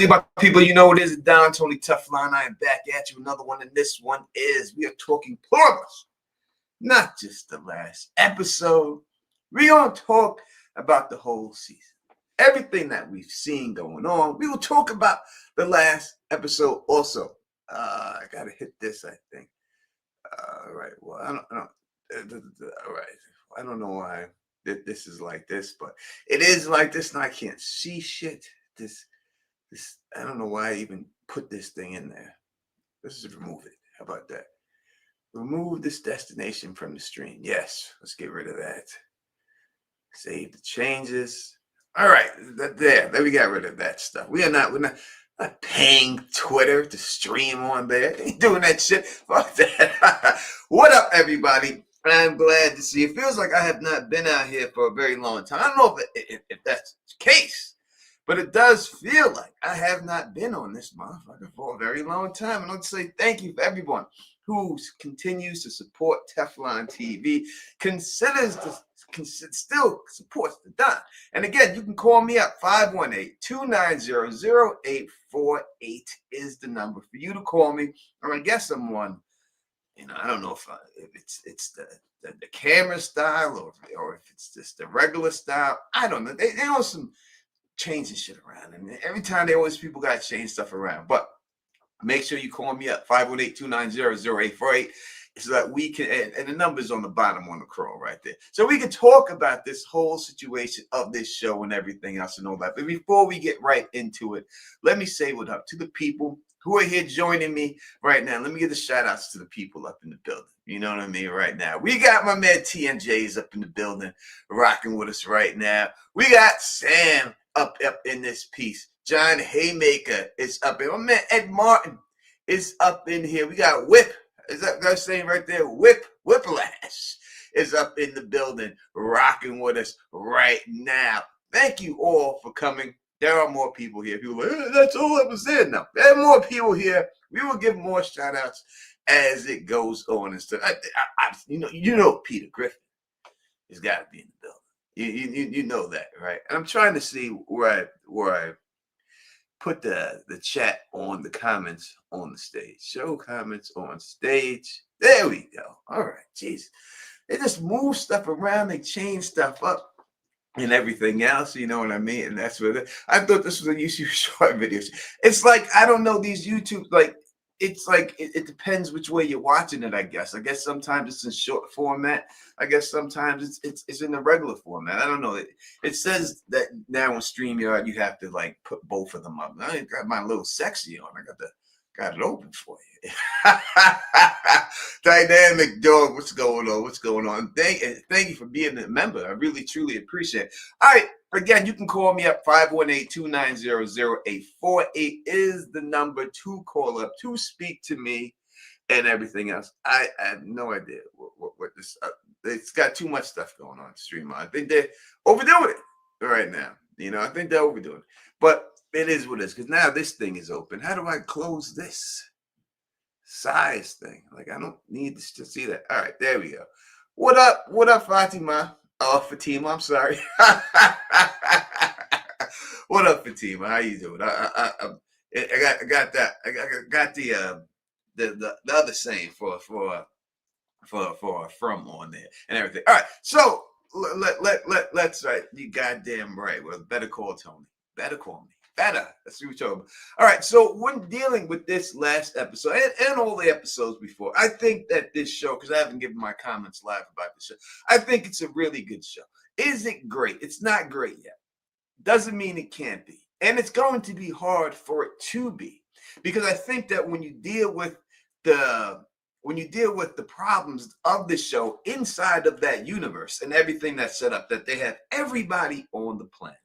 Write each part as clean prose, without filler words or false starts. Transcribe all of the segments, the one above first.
to you, my people. You know what it is, Don Tony Teflon. I am back at you. Another one, and this one is we are talking PlURIBUS, not just the last episode. We're going to talk about the whole season, everything that we've seen going on. We will talk about the last episode also. I got to hit this, I think. All right. Well, I don't. All right. I don't know why this is like this, but it is like this, and I can't see shit. This. I don't know why I even put this thing in there. Let's just remove it. How about that? Remove this destination from the stream. Yes, let's get rid of that. Save the changes. All right, there we got rid of that stuff. We're not paying Twitter to stream on there. Ain't doing that shit. Fuck that. What up, everybody? I'm glad to see you. It feels like I have not been out here for a very long time. I don't know if that's the case. But it does feel like I have not been on this motherfucker for a very long time. And I'd say thank you for everyone who continues to support Teflon TV, still supports the Don. And again, you can call me up. 518-290-0848 is the number for you to call me. Or I guess I'm one, I don't know if it's the camera style or if it's just the regular style. I don't know. They know some changing shit around, and every time people got to change stuff around. But make sure you call me up 518-290-0848 so that we can, and the number's on the bottom on the scroll right there, so we can talk about this whole situation of this show and everything else and all that. But before we get right into it, let me say what up to the people who are here joining me right now. Let me give the shout outs to the people up in the building. You know what I mean? Right now, we got my man TNJ's up in the building, rocking with us right now. We got Sam up in this piece. John Haymaker is up here. My man Ed Martin is up in here. We got Whip. Is that saying right there? Whiplash is up in the building, rocking with us right now. Thank you all for coming. There are more people here. People are like, that's all I was saying. No, there are more people here. We will give more shout outs as it goes on and stuff. You know Peter Griffin has got to be in the building. You know that, right? And I'm trying to see where I put the chat on the comments on the stage. Show comments on stage. There we go. All right, jeez. They just move stuff around. They change stuff up and everything else. You know what I mean? And that's what I thought this was a YouTube short videos. It's like, I don't know, these YouTube, like, it's like it depends which way you're watching it, I guess. I guess sometimes it's in short format. I guess sometimes it's in the regular format. I don't know. It says that now on StreamYard you have to like put both of them up. I got my little sexy on. I got it open for you. Dynamic dog, what's going on? What's going on? Thank you for being a member. I really truly appreciate it. All right. Again, you can call me up. 518-290-0848 is the number to call up to speak to me and everything else. I have no idea what this. It's got too much stuff going on StreamYard. I think they're overdoing it right now. I think they're overdoing it. But it is what it is, because now this thing is open. How do I close this size thing? Like, I don't need to see that. All right, there we go. What up? What up, Fatima? Oh, Fatima, I'm sorry. What up, Fatima? How you doing? I got that. I got the other saying for from on there and everything. All right, so let's right. You goddamn right. Well, better call Tony. Better call me. Better. That's what we're talking about. All right, so when dealing with this last episode and all the episodes before, I think that this show, because I haven't given my comments live about the show, I think it's a really good show. Is it great? It's not great yet. Doesn't mean it can't be. And it's going to be hard for it to be, because I think that when you deal with the problems of the show inside of that universe and everything that's set up, that they have everybody on the planet,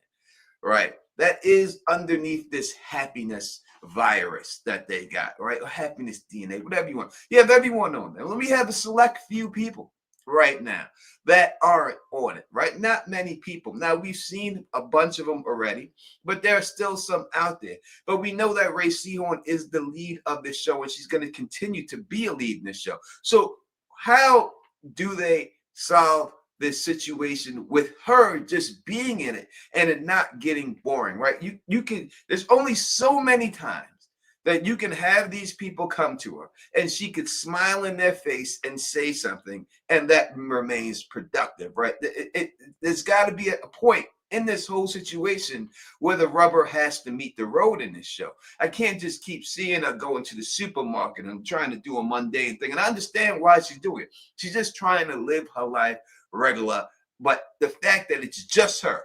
right? That is underneath this happiness virus that they got, right? Or happiness DNA, whatever you want. You have everyone on there. Let me have a select few people right now that are on it, right? Not many people. Now, we've seen a bunch of them already, but there are still some out there. But we know that Ray Seahorn is the lead of this show, and she's going to continue to be a lead in this show. So how do they solve this situation with her just being in it and it not getting boring, right? You can, there's only so many times that you can have these people come to her and she could smile in their face and say something and that remains productive, right? There's got to be a point in this whole situation where the rubber has to meet the road in this show. I can't just keep seeing her going to the supermarket and trying to do a mundane thing. And I understand why she's doing it. She's just trying to live her life regular. But the fact that it's just her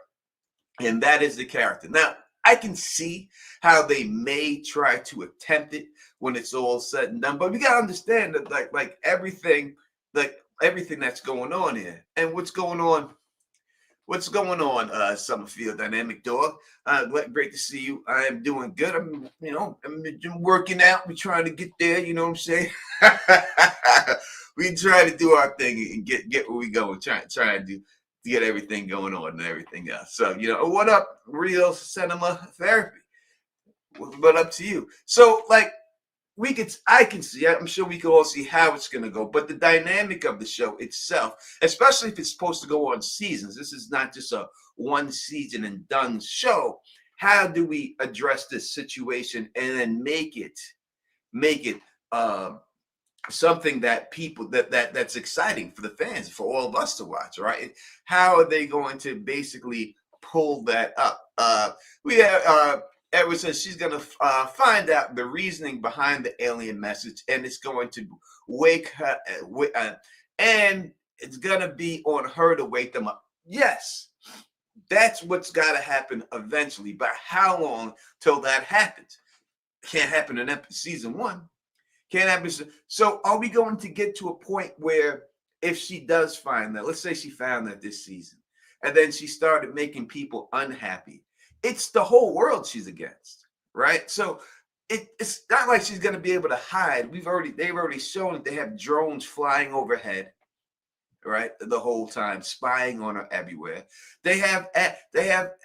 and that is the character. Now, I can see how they may try to attempt it when it's all said and done, but we gotta understand that like everything that's going on here and what's going on. Summerfield Dynamic Dog? Great to see you. I am doing good. I'm working out. We're trying to get there. You know what I'm saying? We try to do our thing and get where we go and try to get everything going on and everything else. So, what up, Real Cinema Therapy? But up to you. So, I can see, I'm sure we can all see how it's going to go, but the dynamic of the show itself, especially if it's supposed to go on seasons, this is not just a one season and done show. How do we address this situation and then make it something that people that's exciting for the fans, for all of us to watch, right? How are they going to basically pull that up? Edward says she's going to find out the reasoning behind the alien message, and it's going to wake her, and it's going to be on her to wake them up. Yes, that's what's got to happen eventually. But how long till that happens? Can't happen in season one. Can't happen. So are we going to get to a point where if she does find that, let's say she found that this season, and then she started making people unhappy, it's the whole world she's against, right? So it's not like she's going to be able to hide. They've already shown that they have drones flying overhead, right, the whole time, spying on her everywhere. They have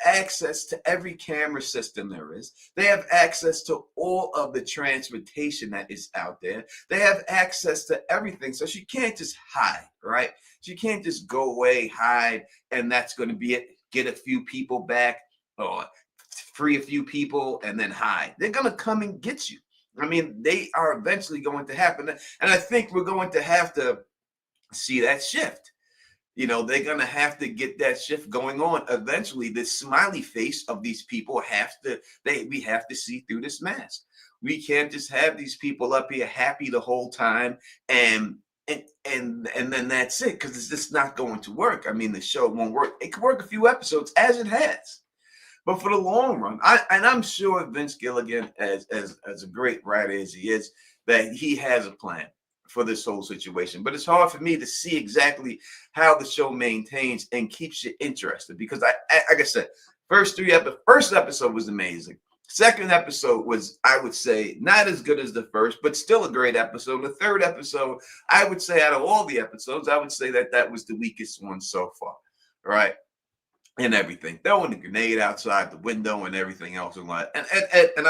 access to every camera system there is. They have access to all of the transportation that is out there. They have access to everything. So she can't just hide, right? She can't just go away, hide, and that's going to be it. Get a few people back, or free a few people and then hide. They're going to come and get you. I mean, they are eventually going to happen. And I think we're going to have to see that shift. They're going to have to get that shift going on. Eventually, the smiley face of these people we have to see through this mask. We can't just have these people up here happy the whole time and then that's it, because it's just not going to work. I mean, the show won't work. It could work a few episodes, as it has. But for the long run, I'm sure Vince Gilligan, as a great writer as he is, that he has a plan for this whole situation. But it's hard for me to see exactly how the show maintains and keeps you interested, because like I said, first episode was amazing. Second episode was, I would say, not as good as the first, but still a great episode. The third episode, I would say, out of all the episodes, I would say that was the weakest one so far, right? And everything, throwing the grenade outside the window and everything else, and I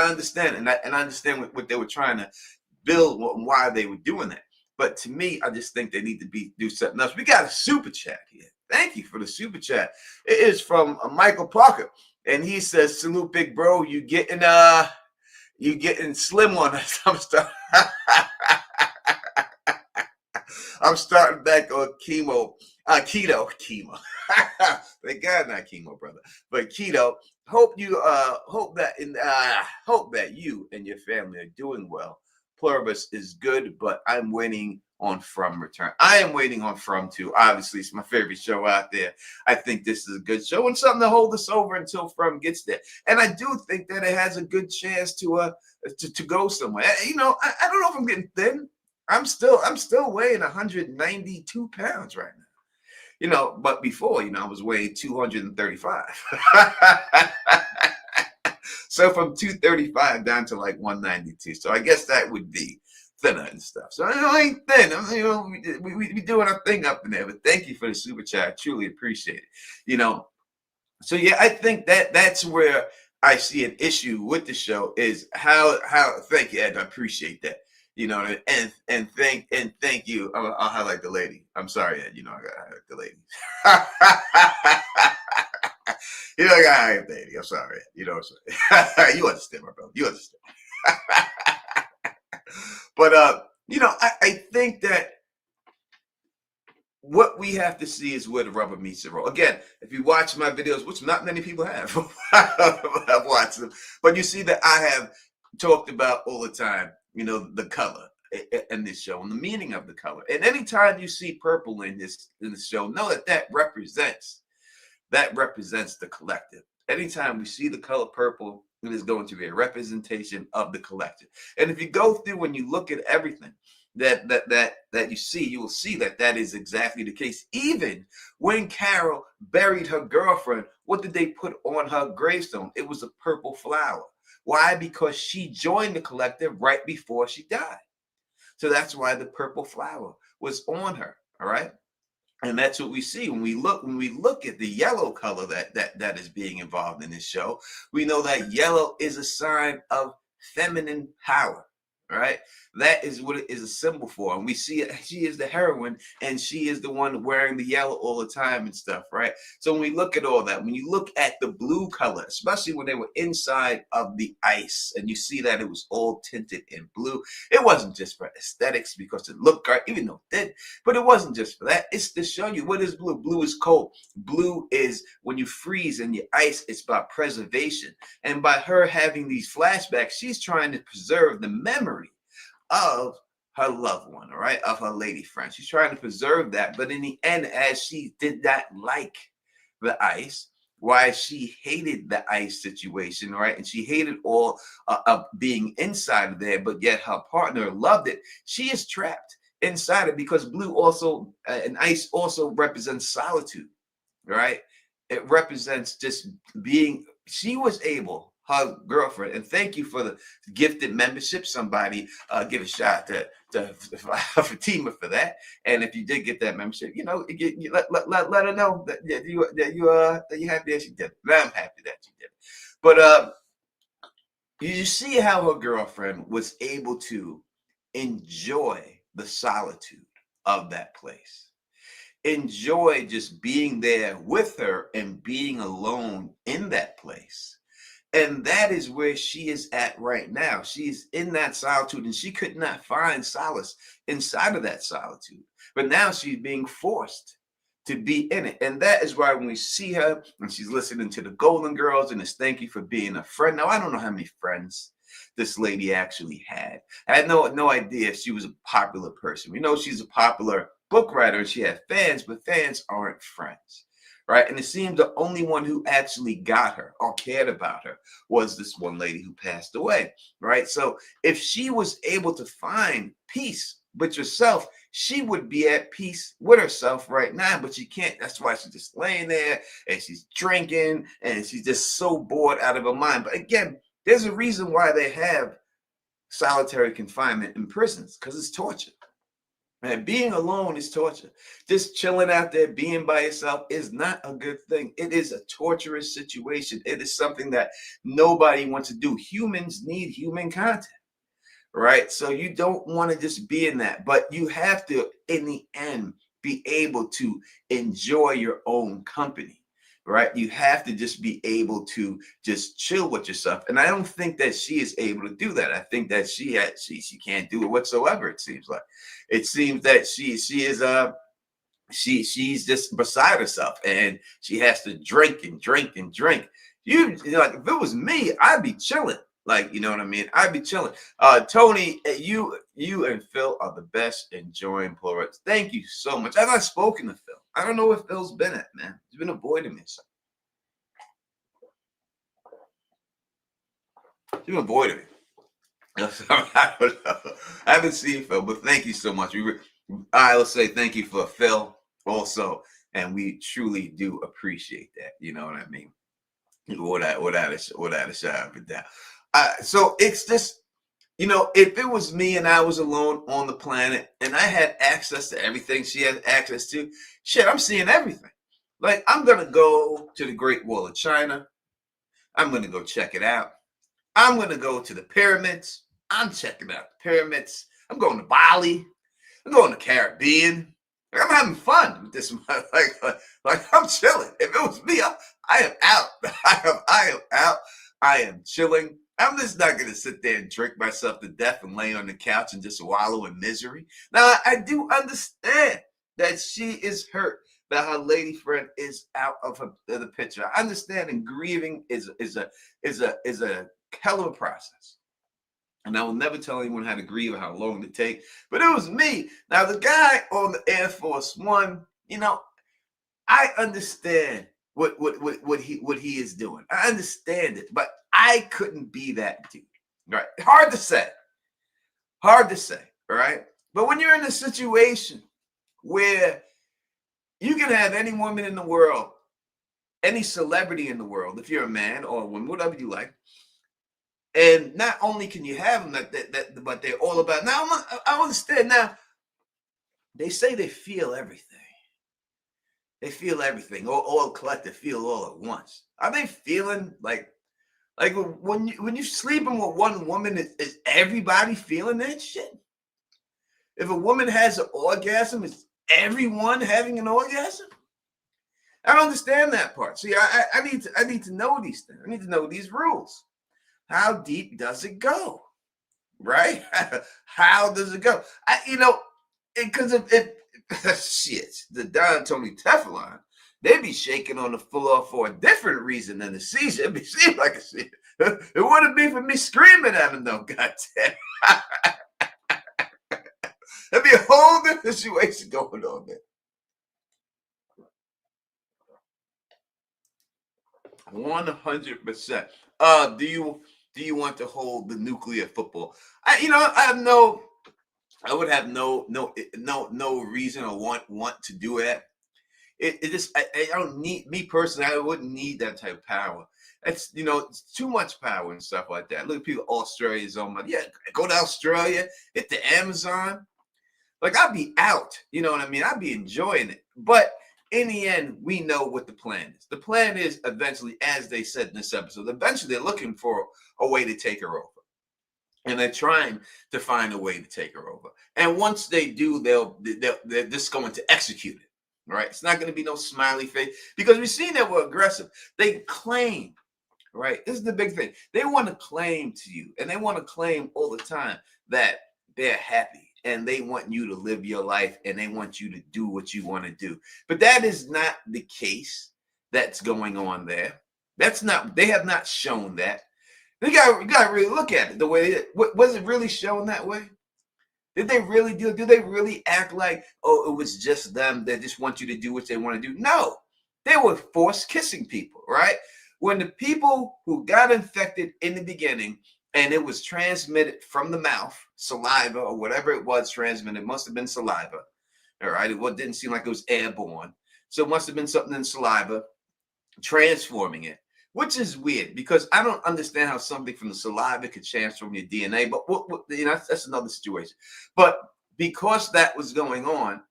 understand, and I understand what they were trying to build and why they were doing that. But to me, I just think they need to do something else. We got a super chat here. Thank you for the super chat. It is from Michael Parker, and he says, "Salute, big bro. You getting slim on us." I'm starting back on keto. Thank God, not chemo, brother, but keto. Hope that you and your family are doing well. PlURIBUS is good, but I'm waiting on From return. I am waiting on From too. Obviously, it's my favorite show out there. I think this is a good show and something to hold us over until From gets there. And I do think that it has a good chance to go somewhere. I don't know if I'm getting thin. I'm still weighing 192 pounds right now. But before, I was weighing 235. So from 235 down to like 192. So I guess that would be thinner and stuff. So I ain't thin. We doing our thing up in there. But thank you for the super chat. I truly appreciate it. So yeah, I think that's where I see an issue with the show is how thank you, Ed. I appreciate that. You know, and thank you. I'll highlight the lady. I'm sorry, Ed. You know, I gotta highlight the lady. You know, I gotta highlight the lady. I'm sorry, Ed. You know what I'm saying? You understand, my brother. You understand. But you know, I think that what we have to see is where the rubber meets the road. Again, if you watch my videos, which not many people have, I've watched them, but you see that I have talked about all the time, you know, the color in this show and the meaning of the color. And anytime you see purple in this show, know that that represents the collective. Anytime we see the color purple, it is going to be a representation of the collective. And if you go through and you look at everything that you see, you will see that that is exactly the case. Even when Carol buried her girlfriend, what did they put on her gravestone? It was a purple flower. Why? Because she joined the collective right before she died. So that's why the purple flower was on her. All right. And that's what we see when we look at the yellow color that is being involved in this show. We know that yellow is a sign of feminine power. Right? That is what it is a symbol for. And we see it, she is the heroine and she is the one wearing the yellow all the time and stuff, right? So when we look at all that, when you look at the blue color, especially when they were inside of the ice and you see that it was all tinted in blue, it wasn't just for aesthetics because it looked great, even though it did, but it wasn't just for that. It's to show you what is blue. Blue is cold. Blue is when you freeze in your ice, it's about preservation. And by her having these flashbacks, she's trying to preserve the memory of her loved one, all right, of her lady friend. She's trying to preserve that. But in the end, as she did not like the ice, why she hated the ice situation, right? And she hated all of being inside of there, but yet her partner loved it. She is trapped inside it because blue also, and ice also represents solitude, right? It represents just being, she was able, her girlfriend, and thank you for the gifted membership. Somebody give a shout to Fatima for that. And if you did get that membership, you know, you let her know that you're happy that she did it. I'm happy that she did it. But you see how her girlfriend was able to enjoy the solitude of that place. Enjoy just being there with her and being alone in that place. And that is where she is at right now. She's in that solitude and she could not find solace inside of that solitude. But now she's being forced to be in it. And that is why when we see her and she's listening to the Golden Girls and it's thank you for being a friend. Now, I don't know how many friends this lady actually had. I had no idea if she was a popular person. We know she's a popular book writer and she had fans, but fans aren't friends, right? And it seemed the only one who actually got her or cared about her was this one lady who passed away, right? So if she was able to find peace with herself, she would be at peace with herself right now, but she can't. That's why she's just laying there and she's drinking and she's just so bored out of her mind. But again, there's a reason why they have solitary confinement in prisons, because it's torture. Man, being alone is torture. Just chilling out there, being by yourself is not a good thing. It is a torturous situation. It is something that nobody wants to do. Humans need human contact, right? So you don't want to just be in that, but you have to, in the end, be able to enjoy your own company, right? You have to just be able to just chill with yourself. And I don't think that she is able to do that. I think that she can't do it whatsoever. It seems like it seems that she's just beside herself and she has to drink and drink and drink. You know, like if it was me, I'd be chilling. Like, you know what I mean? I'd be chilling. Tony, you and Phil are the best enjoying PlURIBUS. Thank you so much. I've not spoken to Phil. I don't know where Phil's been at, man. He's been avoiding me. He's been avoiding me. I don't know. I haven't seen Phil, but thank you so much. I will say thank you for Phil also, and we truly do appreciate that. You know what I mean? Without a shadow of a doubt. So it's just, you know, if it was me and I was alone on the planet and I had access to everything she had access to, shit, I'm seeing everything. Like, I'm going to go to the Great Wall of China. I'm going to go check it out. I'm going to go to the pyramids. I'm checking out the pyramids. I'm going to Bali. I'm going to Caribbean. I'm having fun with this. Like I'm chilling. If it was me, I am out. I am out. I am chilling. I'm just not going to sit there and drink myself to death and lay on the couch and just wallow in misery. Now, I do understand that she is hurt, that her lady friend is out of the picture. I understand, and grieving is a hell of a process. And I will never tell anyone how to grieve or how long to take. But it was me. Now, the guy on the Air Force One, I understand what he is doing. I understand it, but I couldn't be that dude. Right? Hard to say. Hard to say. Right? But when you're in a situation where you can have any woman in the world, any celebrity in the world, if you're a man or a woman, whatever you like, and not only can you have them, but they're all about. Now, I understand. Now, they say they feel everything. They feel everything. All collective, feel all at once. Are they feeling like when you're sleeping with one woman, is everybody feeling that shit? If a woman has an orgasm, is everyone having an orgasm? I don't understand that part. See, I need to know these things. I need to know these rules. How deep does it go? Right? How does it go? Because if shit, the Don Tony Teflon, they be shaking on the floor for a different reason than a seizure. It seems like a seizure. It wouldn't be for me screaming at him, though. Goddamn. There'd be a whole different situation going on there. 100%. Do you want to hold the nuclear football? I would have no reason or want to do that. It just I don't need, me personally, I wouldn't need that type of power. It's it's too much power and stuff like that. Look at people, Australia's on my, yeah, go to Australia, hit the Amazon. Like, I'd be out, you know what I mean? I'd be enjoying it. But in the end, we know what the plan is. The plan is eventually, as they said in this episode, eventually they're looking for a way to take her over. And they're trying to find a way to take her over. And once they do, they're just going to execute it. Right? It's not going to be no smiley face, because we've seen that we're aggressive. They claim, right? This is the big thing. They want to claim to you, and they want to claim all the time that they're happy, and they want you to live your life, and they want you to do what you want to do. But that is not the case that's going on there. They have not shown that. You got to really look at it the way was it really shown that way? Did they really do they really act like, oh, it was just them that just want you to do what they want to do? No, they were forced kissing people, right? When the people who got infected in the beginning, and it was transmitted from the mouth, saliva or whatever it was transmitted, it must have been saliva, all right? It didn't seem like it was airborne. So it must have been something in saliva transforming it, which is weird, because I don't understand how something from the saliva could transform your DNA, but that's another situation. But because that was going on,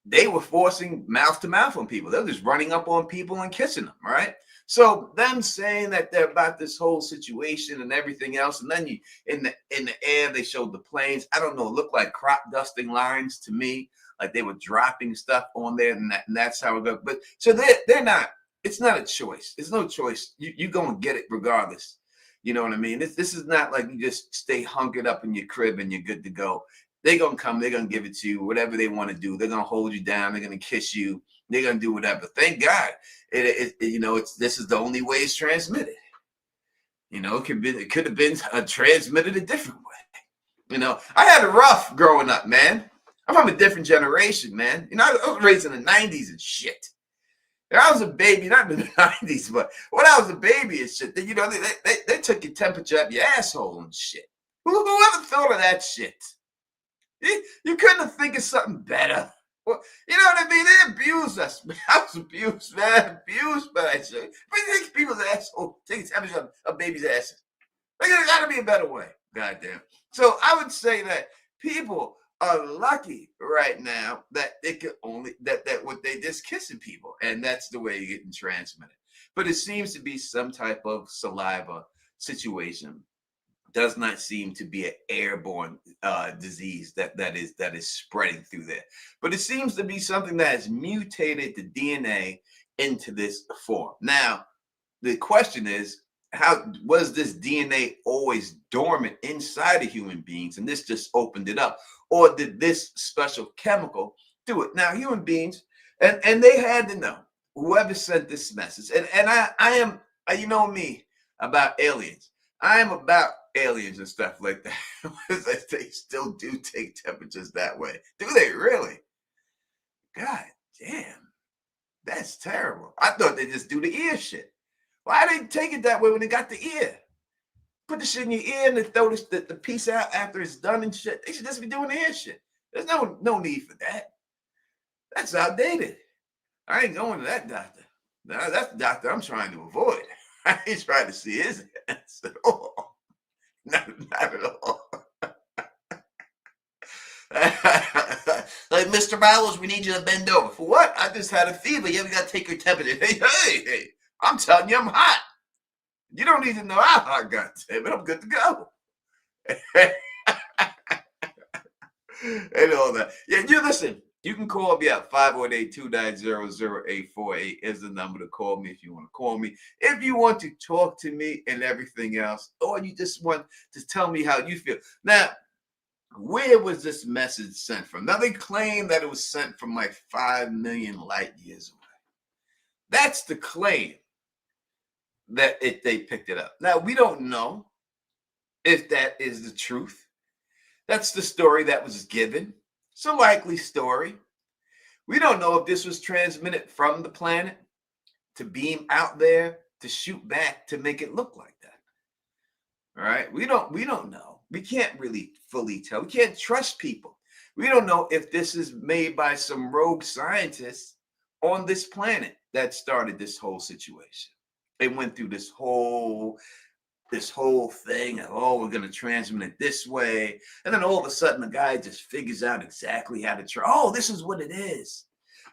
they were forcing mouth to mouth on people. They were just running up on people and kissing them, right? So them saying that they're about this whole situation and everything else, and then in the air they showed the planes. I don't know, it looked like crop dusting lines to me, like they were dropping stuff on there, and that's how it goes. But so they're not. It's not a choice. It's no choice. You're going to get it regardless. You know what I mean? This is not like you just stay hunkered up in your crib and you're good to go. They're going to come. They're going to give it to you, whatever they want to do. They're going to hold you down. They're going to kiss you. They're going to do whatever. Thank God. This is the only way it's transmitted. It could have been transmitted a different way. I had it rough growing up, man. I'm from a different generation, man. I was raised in the 90s and shit. I was a baby, not in the 90s, but when I was a baby and shit, they took your temperature up your asshole and shit. Whoever thought of that shit? You couldn't think of something better. Well, you know what I mean? They abused us. I was abused, man. Abused by that shit. But you take people's asshole, take the temperature of babies' asses. There's got to be a better way. Goddamn. So I would say that people are lucky right now that they could only that what they just kissing people, and that's the way you're getting transmitted. But it seems to be some type of saliva situation does not seem to be an airborne disease that is spreading through there. But it seems to be something that has mutated the DNA into this form. Now, the question is, how was this DNA always dormant inside of human beings, and this just opened it up, or did this special chemical do it? Now, human beings, and they had to know, whoever sent this message, and I am, you know me about aliens. I am about aliens and stuff like that. They still do take temperatures that way. Do they really? God damn, that's terrible. I thought they just do the ear shit. Why they take it that way when they got the ear? Put the shit in your ear and they throw the piece out after it's done and shit. They should just be doing the ear shit. There's no need for that. That's outdated. I ain't going to that doctor. No, that's the doctor I'm trying to avoid. I ain't trying to see his ass at all. Not at all. Like, Mr. Bowles, we need you to bend over. For what? I just had a fever. Yeah, we got to take your temperature. Hey. I'm telling you, I'm hot. You don't need to know how hot, goddammit. I'm good to go. And all that. Yeah, you listen. You can call me at 518-290-0848 is the number to call me if you want to call me. If you want to talk to me and everything else, or you just want to tell me how you feel. Now, where was this message sent from? Now, they claim that it was sent from like 5 million light years away. That's the claim that they picked it up. Now, we don't know if that is the truth. That's the story that was given. It's a likely story. We don't know if this was transmitted from the planet to beam out there to shoot back to make it look like that. All right. We don't know. We can't really fully tell. We can't trust people. We don't know if this is made by some rogue scientists on this planet that started this whole situation. They went through this whole thing of, oh, we're going to transmit it this way. And then all of a sudden, the guy just figures out exactly how to oh, this is what it is.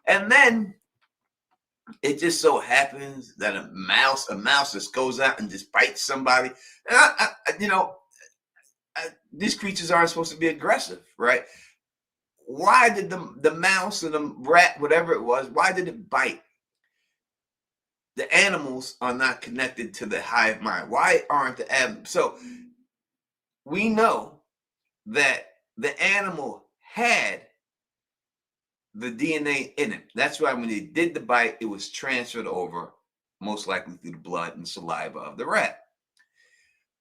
And then it just so happens that a mouse just goes out and just bites somebody. And these creatures aren't supposed to be aggressive, right? Why did the mouse or the rat, whatever it was, why did it bite? The animals are not connected to the hive mind. Why aren't the animals? So we know that the animal had the DNA in it. That's why when they did the bite, it was transferred over, most likely through the blood and saliva of the rat.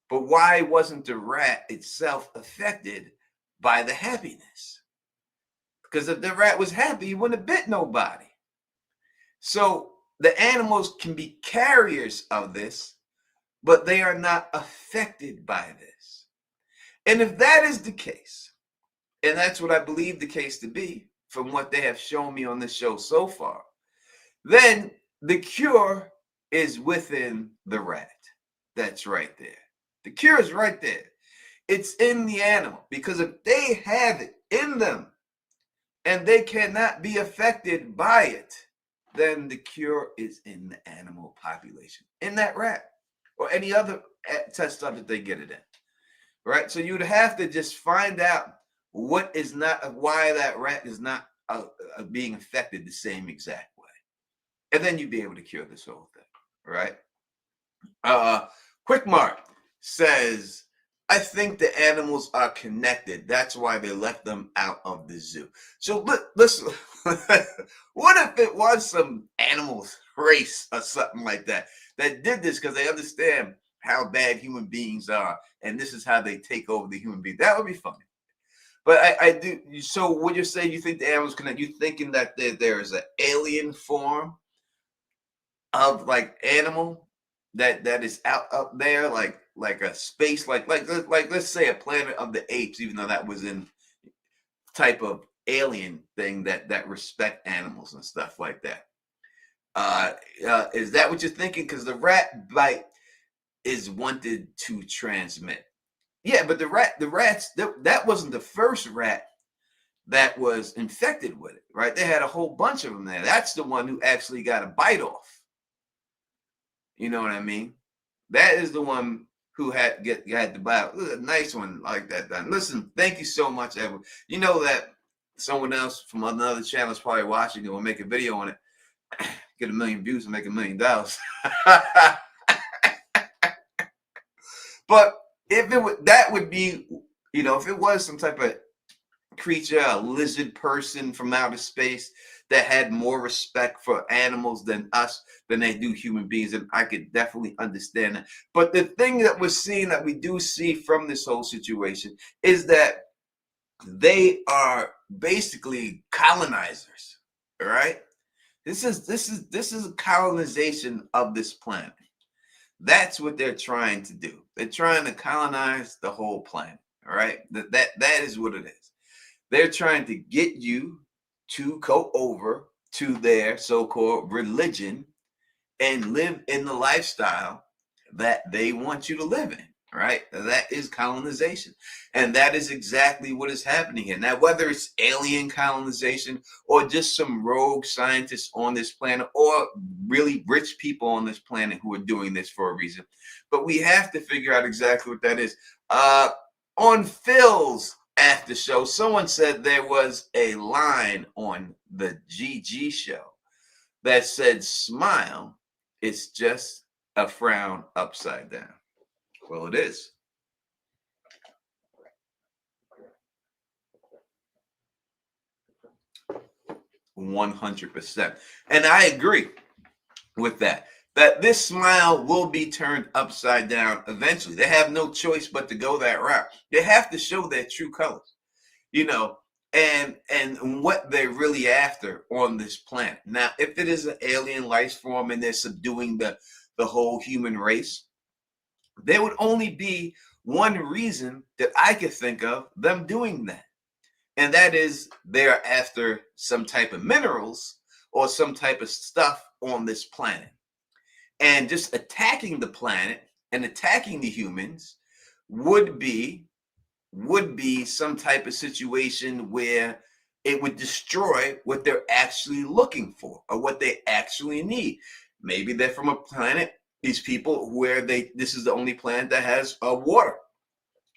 But why wasn't the rat itself affected by the happiness? Because if the rat was happy, he wouldn't have bit nobody. So the animals can be carriers of this, but they are not affected by this. And if that is the case, and that's what I believe the case to be, from what they have shown me on this show so far, then the cure is within the rat. That's right there. The cure is right there. It's in the animal, because if they have it in them and they cannot be affected by it, then the cure is in the animal population, in that rat or any other test subject they get it in, right? So you'd have to just find out why that rat is not being affected the same exact way. And then you'd be able to cure this whole thing, right? Quick Mark says, I think the animals are connected. That's why they left them out of the zoo. So listen, what if it was some animals race or something like that did this because they understand how bad human beings are, and this is how they take over the human being? That would be funny. But I do. So what you're saying, you think the animals connect? You thinking that there is an alien form of like animal that is out up there, like a space, like let's say a Planet of the Apes, even though that was in type of alien thing that respect animals and stuff like that. Is that what you're thinking? Because the rat bite is wanted to transmit. Yeah, but the rats, that wasn't the first rat that was infected with it, right? They had a whole bunch of them there. That's the one who actually got a bite off. You know what I mean? That is the one who had to buy a nice one like that done. Listen, thank you so much, Edward. You know that someone else from another channel is probably watching it, will make a video on it, get 1 million views and make $1 million. But if it would, that would be, you know, if it was some type of creature, a lizard person from outer space that had more respect for animals than us, than they do human beings, and I could definitely understand that. But the thing that we're seeing, that we do see from this whole situation, is that they are basically colonizers. All right, this is a colonization of this planet. That's what they're trying to do. They're trying to colonize the whole planet. All right, that is what it is. They're trying to get you to go over to their so-called religion and live in the lifestyle that they want you to live in, right? That is colonization. And that is exactly what is happening here. Now, whether it's alien colonization or just some rogue scientists on this planet or really rich people on this planet who are doing this for a reason, but we have to figure out exactly what that is. On Phil's after show, someone said there was a line on the GG show that said, "Smile, it's just a frown upside down." Well, it is. "100%. And I agree with that. That this smile will be turned upside down eventually. They have no choice but to go that route. They have to show their true colors, you know, and what they're really after on this planet. Now, if it is an alien life form and they're subduing the whole human race, there would only be one reason that I could think of them doing that. And that is they're after some type of minerals or some type of stuff on this planet. And just attacking the planet and attacking the humans would be some type of situation where it would destroy what they're actually looking for or what they actually need. Maybe they're from a planet, these people, where this is the only planet that has water,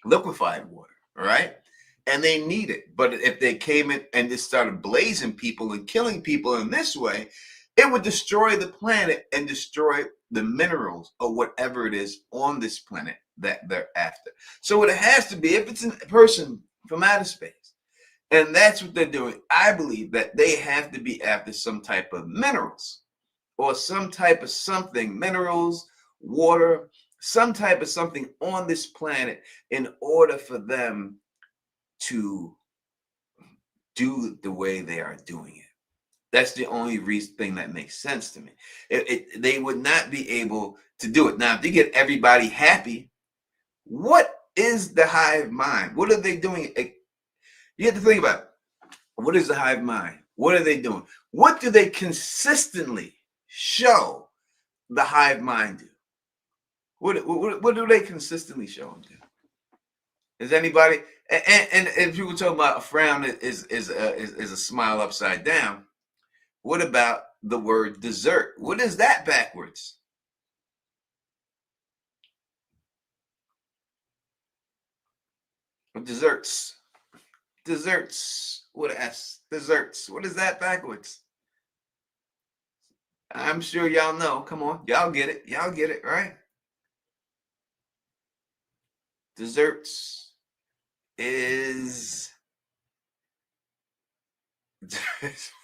liquefied water, all right? And they need it. But if they came in and just started blazing people and killing people in this way, it would destroy the planet and destroy the minerals or whatever it is on this planet that they're after. So it has to be, if it's a person from outer space, and that's what they're doing, I believe that they have to be after some type of minerals or some type of something, minerals, water, some type of something on this planet in order for them to do the way they are doing it. That's the only thing that makes sense to me. They would not be able to do it. Now, if they get everybody happy, what is the hive mind? What are they doing? You have to think about it. What is the hive mind? What are they doing? What do they consistently show the hive mind do? What do they consistently show them do? Is anybody? And if people talk about a frown is a smile upside down, what about the word dessert? What is that backwards? Desserts. Desserts. What S? Desserts. What is that backwards? I'm sure y'all know. Come on. Y'all get it. Y'all get it, right? Desserts is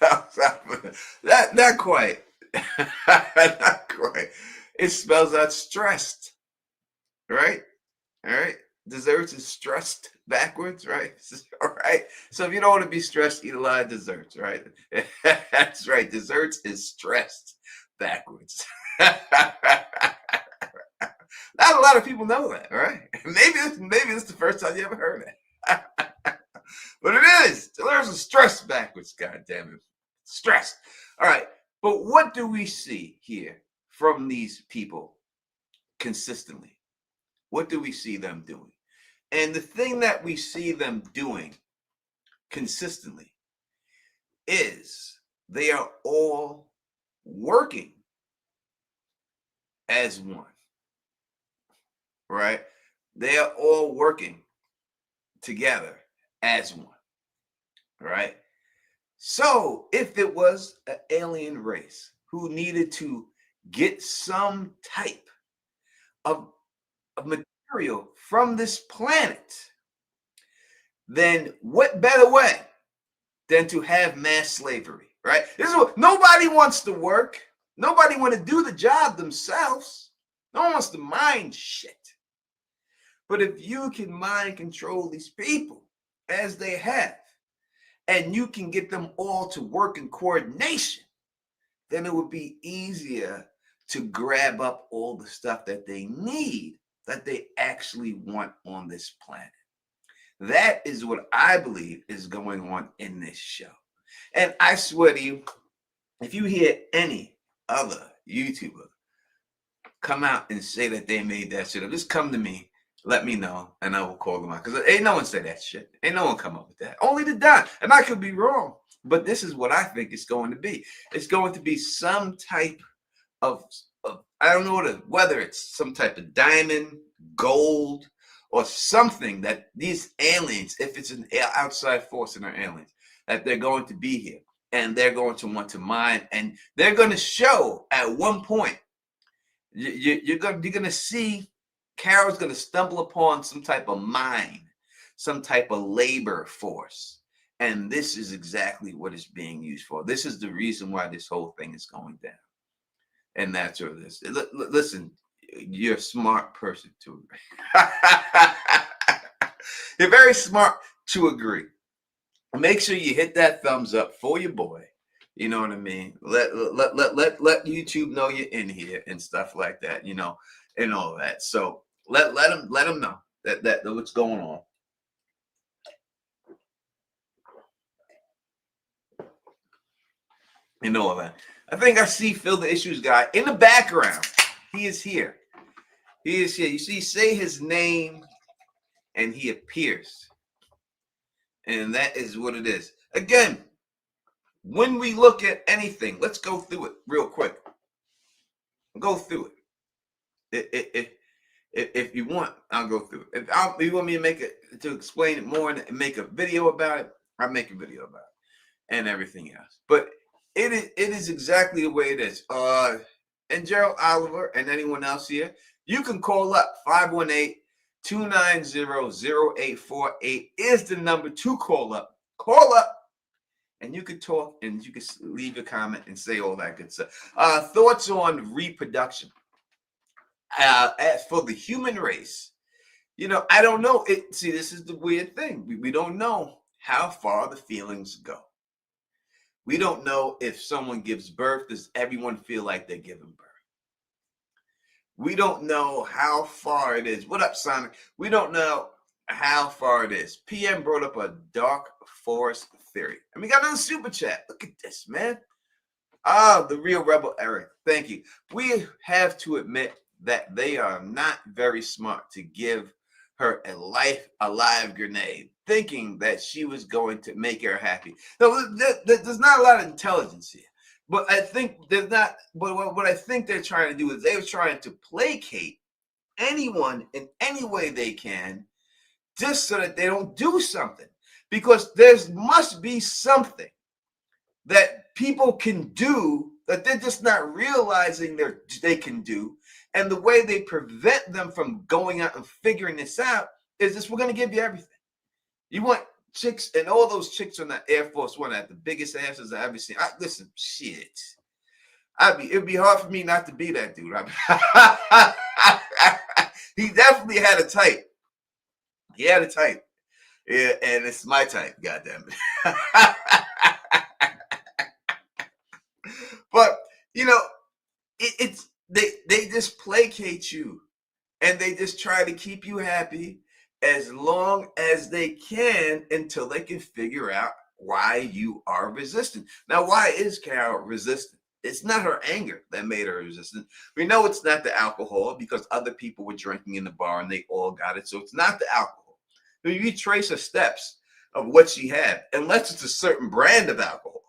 not quite. Not quite. It spells out stressed, right? All right. Desserts is stressed backwards, right? All right. So if you don't want to be stressed, eat a lot of desserts, right? That's right. Desserts is stressed backwards. Not a lot of people know that, right? Maybe this is the first time you ever heard it. But it is. There's a stress backwards, God damn it. Stress. All right. But what do we see here from these people consistently? What do we see them doing? And the thing that we see them doing consistently is they are all working as one. right? They are all working together as one, right? So if it was an alien race who needed to get some type of, of material from this planet, then what better way than to have mass slavery, right? This is what nobody wants to work. Nobody want to do the job themselves. No one wants to mind shit. But if you can mind control these people as they have, and you can get them all to work in coordination, then it would be easier to grab up all the stuff that they need, that they actually want on this planet. That is what I believe is going on in this show. And I swear to you, if you hear any other YouTuber come out and say that they made that shit up, just come to me, let me know, and I will call them out. Because ain't no one say that shit. Ain't no one come up with that. Only the Don. And I could be wrong. But this is what I think it's going to be. It's going to be some type of I don't know whether it's some type of diamond, gold, or something that these aliens, if it's an outside force in our aliens, that they're going to be here. And they're going to want to mine. And they're going to show at one point, you're going to see Carol's going to stumble upon some type of mine, some type of labor force. And this is exactly what it's being used for. This is the reason why this whole thing is going down. And that's what it is. Listen, you're a smart person to agree. You're very smart to agree. Make sure you hit that thumbs up for your boy. You know what I mean? Let YouTube know you're in here and stuff like that, you know, and all that. So let them know that what's going on. And all that. I think I see Phil the Issues guy in the background. He is here. He is here. You see, say his name and he appears. And that is what it is. Again, when we look at anything, let's go through it real quick. Go through it. If you want, I'll go through it. If you want me to explain it more and make a video about it, I'll make a video about it and everything else. But it is exactly the way it is. And Gerald Oliver and anyone else here, you can call up 518-290-0848 is the number to call up. Call up and you can talk and you can leave a comment and say all that good stuff. Thoughts on reproduction as for the human race. You know, I don't know. See, this is the weird thing. We don't know how far the feelings go. We don't know if someone gives birth, does everyone feel like they're giving birth? We don't know how far it is. What up, Sonic? We don't know how far it is. PM brought up a dark forest theory. And we got another super chat. Look at this, man. The real rebel Eric. Thank you. We have to admit that they are not very smart to give her a live grenade, thinking that she was going to make her happy. No, there's not a lot of intelligence here. But I think there's not. But what I think they're trying to do is they're trying to placate anyone in any way they can, just so that they don't do something. Because there must be something that people can do that they're just not realizing they can do. And the way they prevent them from going out and figuring this out is this: we're going to give you everything. You want chicks, and all those chicks on the Air Force One had the biggest asses I've ever seen. Listen, shit. It'd be hard for me not to be that dude. He definitely had a type. He had a type. Yeah, and it's my type, goddamn it. But you know, they just placate you, and they just try to keep you happy as long as they can until they can figure out why you are resistant. Now, why is Carol resistant? It's not her anger that made her resistant. We know it's not the alcohol because other people were drinking in the bar and they all got it. So it's not the alcohol. When you trace her steps of what she had, unless it's a certain brand of alcohol,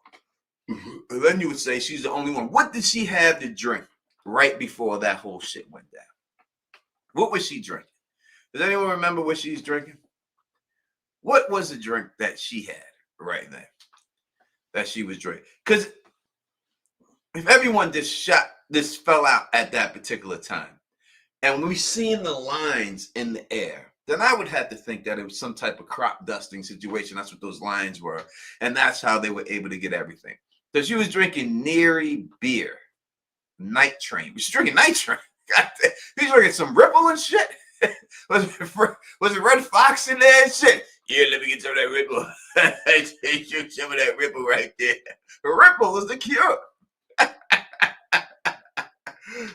and then you would say she's the only one. What did she have to drink right before that whole shit went down? What was she drinking? Does anyone remember what she's drinking? What was the drink that she had right there that she was drinking? Because if everyone just fell out at that particular time, and we seen the lines in the air, then I would have to think that it was some type of crop dusting situation. That's what those lines were, and that's how they were able to get everything. So she was drinking Neary beer, Night Train. She's drinking Night Train. She's drinking some Ripple and shit. was it Red Fox in there and shit? Yeah, let me get some of that Ripple. Shoot some of that Ripple right there. Ripple is the cure.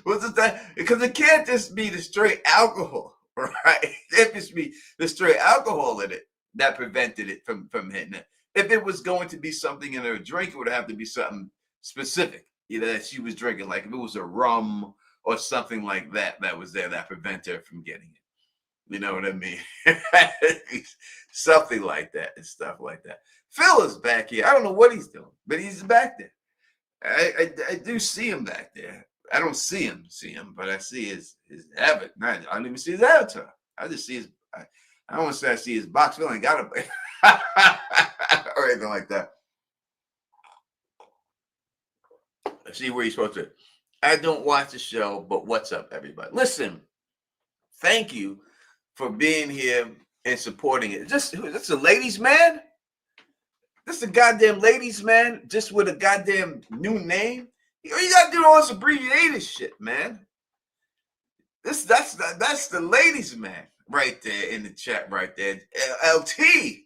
What's it that? Because it can't just be the straight alcohol, right? It can't just be the straight alcohol in it that prevented it from hitting it. If it was going to be something in her drink, it would have to be something specific, that she was drinking. Like if it was a rum or something like that was there that prevented her from getting it. You know what I mean? Something like that and stuff like that. Phil is back here. I don't know what he's doing, but he's back there. I do see him back there. I don't see him, but I see his avatar. I don't even see his avatar. I just see his. I don't want to say I see his box. Phil ain't got it or anything like that. I see where he's supposed to. I don't watch the show, but what's up, everybody? Listen, thank you for being here and supporting it. This a ladies' man? This a goddamn ladies' man just with a goddamn new name? You gotta do all this abbreviated shit, man. That's the ladies' man right there in the chat right there. LT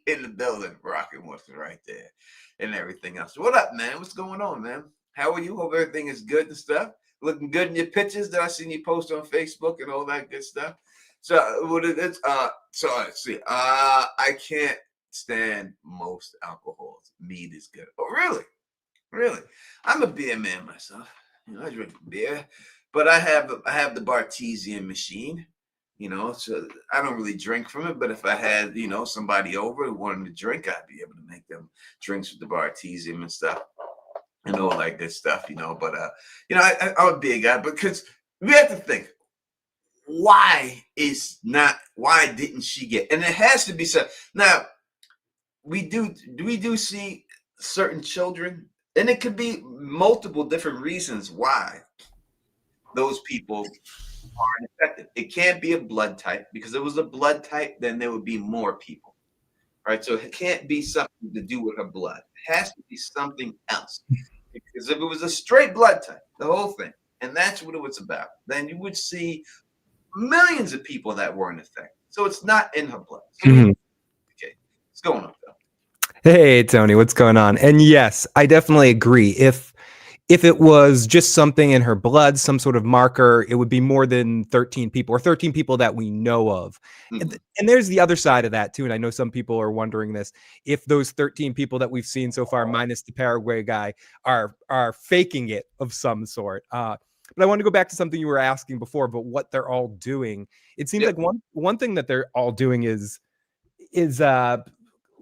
in the building, rocking with it right there and everything else. What up, man? What's going on, man? How are you? Hope everything is good and stuff. Looking good in your pictures that I seen you post on Facebook and all that good stuff. So what it is, so let's see. I can't stand most alcohols. Mead is good. Oh, really? Really? I'm a beer man myself. I drink beer, but I have the Bartesian machine. So I don't really drink from it. But if I had, somebody over who wanted to drink, I'd be able to make them drinks with the Bartesian and stuff, and all that good stuff. But I'm a beer guy because we have to think. Why didn't she get? And it has to be so. Now we do see certain children. And it could be multiple different reasons why those people aren't affected. It can't be a blood type, because if it was a blood type, then there would be more people, right? So it can't be something to do with her blood. It has to be something else. Because if it was a straight blood type, the whole thing, and that's what it was about, then you would see millions of people that weren't affected. So it's not in her blood. So okay, what's going on, Phil? Hey, Tony, what's going on? And yes, I definitely agree. If it was just something in her blood, some sort of marker, it would be more than 13 people, or 13 people that we know of. Mm-hmm. And there's the other side of that too. And I know some people are wondering this, if those 13 people that we've seen so far, minus the Paraguay guy, are faking it of some sort. But I want to go back to something you were asking before, but what they're all doing. It seems like one thing that they're all doing is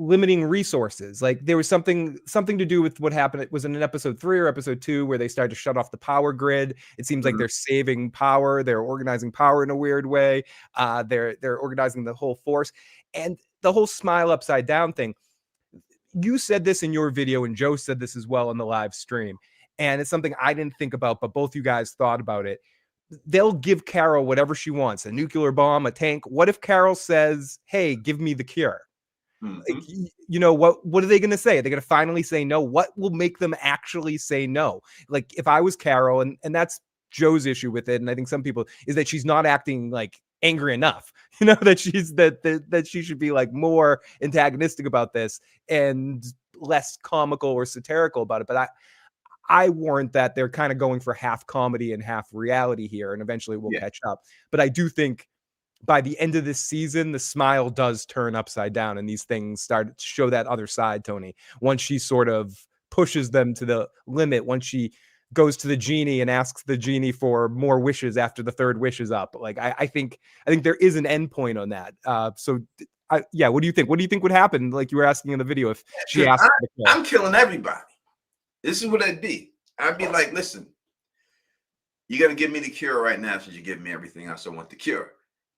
limiting resources. Like there was something to do with what happened. It was in an episode 3 or episode 2 where they started to shut off the power grid. It seems like they're saving power. They're organizing power in a weird way. They're organizing the whole force, and the whole smile upside down thing. You said this in your video, and Joe said this as well in the live stream. And it's something I didn't think about, but both you guys thought about it. They'll give Carol whatever she wants, a nuclear bomb, a tank. What if Carol says, hey, give me the cure? Like, what are they going to say? Are they going to finally say no? What will make them actually say no? Like if I was Carol, and that's Joe's issue with it, and I think some people, is that she's not acting like angry enough, that she's that she should be like more antagonistic about this and less comical or satirical about it. But I warrant that they're kind of going for half comedy and half reality here, and eventually we'll catch up. But I do think by the end of this season, the smile does turn upside down, and these things start to show that other side, Tony. Once she sort of pushes them to the limit, once she goes to the genie and asks the genie for more wishes after the third wish is up. Like I think there is an end point on that. What do you think? What do you think would happen? Like you were asking in the video, if she asked, I'm killing everybody. This is what I'd be. I'd be like, listen, you got to give me the cure right now, since you give me everything else. I want the cure.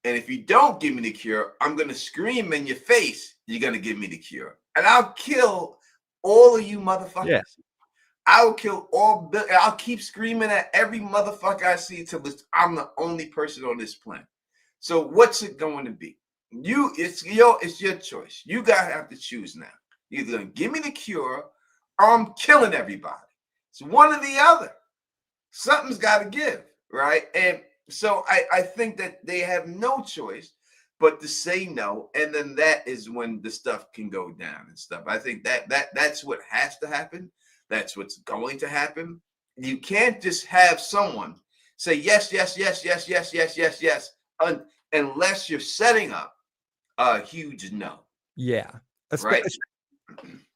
And if you don't give me the cure, I'm going to scream in your face, you're going to give me the cure. And I'll kill all of you motherfuckers. Yeah. I'll kill all, I'll keep screaming at every motherfucker I see until I'm the only person on this planet. So what's it going to be? It's your choice. You gotta have to choose now. You're either gonna give me the cure or I'm killing everybody. It's one or the other. Something's got to give, right? And so I think that they have no choice but to say no, and then that is when the stuff can go down and stuff. I think that's what has to happen. That's what's going to happen. You can't just have someone say yes, yes, yes, yes, yes, yes, yes, yes, unless you're setting up a huge no. Yeah. Right.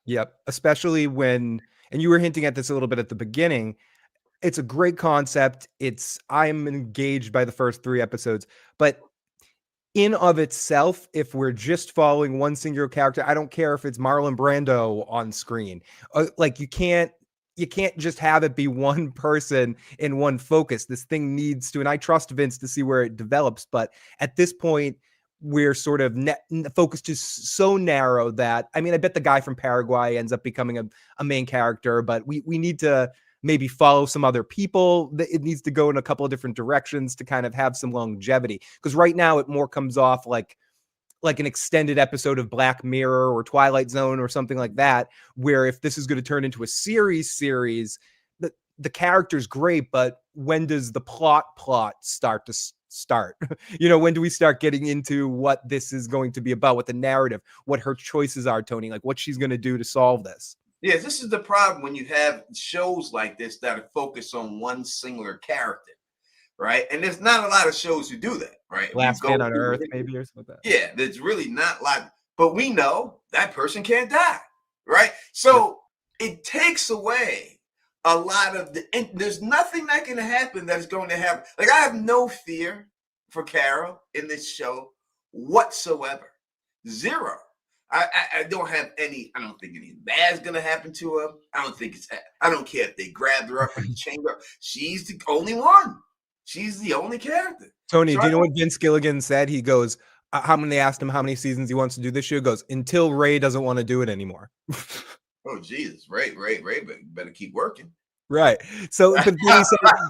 Yep. Especially when, and you were hinting at this a little bit at the beginning. It's a great concept. I'm engaged by the first 3 episodes, but in of itself, if we're just following one singular character, I don't care if it's Marlon Brando on screen. Like you can't just have it be one person in one focus. This thing needs to, and I trust Vince to see where it develops. But at this point, we're sort of focused just so narrow that, I mean, I bet the guy from Paraguay ends up becoming a main character, but we need to maybe follow some other people. It needs to go in a couple of different directions to kind of have some longevity. Because right now it more comes off like an extended episode of Black Mirror or Twilight Zone or something like that, where if this is going to turn into a series, the character's great, but when does the plot start to start? When do we start getting into what this is going to be about, what the narrative, what her choices are, Tony, like what she's going to do to solve this? Yeah, this is the problem when you have shows like this that are focused on one singular character, right? And there's not a lot of shows who do that, right? Last Man on Earth, maybe, or something like that. Yeah, there's really not a lot, but we know that person can't die, right? So it takes away a lot of and there's nothing that can happen that's going to happen. Like I have no fear for Carol in this show whatsoever. Zero. I don't have any. I don't think anything bad's gonna happen to her. I don't care if they grabbed her up and chained her. She's the only one. She's the only character. Tony, do you know what Vince Gilligan said? He goes, how many asked him how many seasons he wants to do this show? He goes, until Ray doesn't want to do it anymore. Oh Jesus, Ray, better keep working. Right. So, but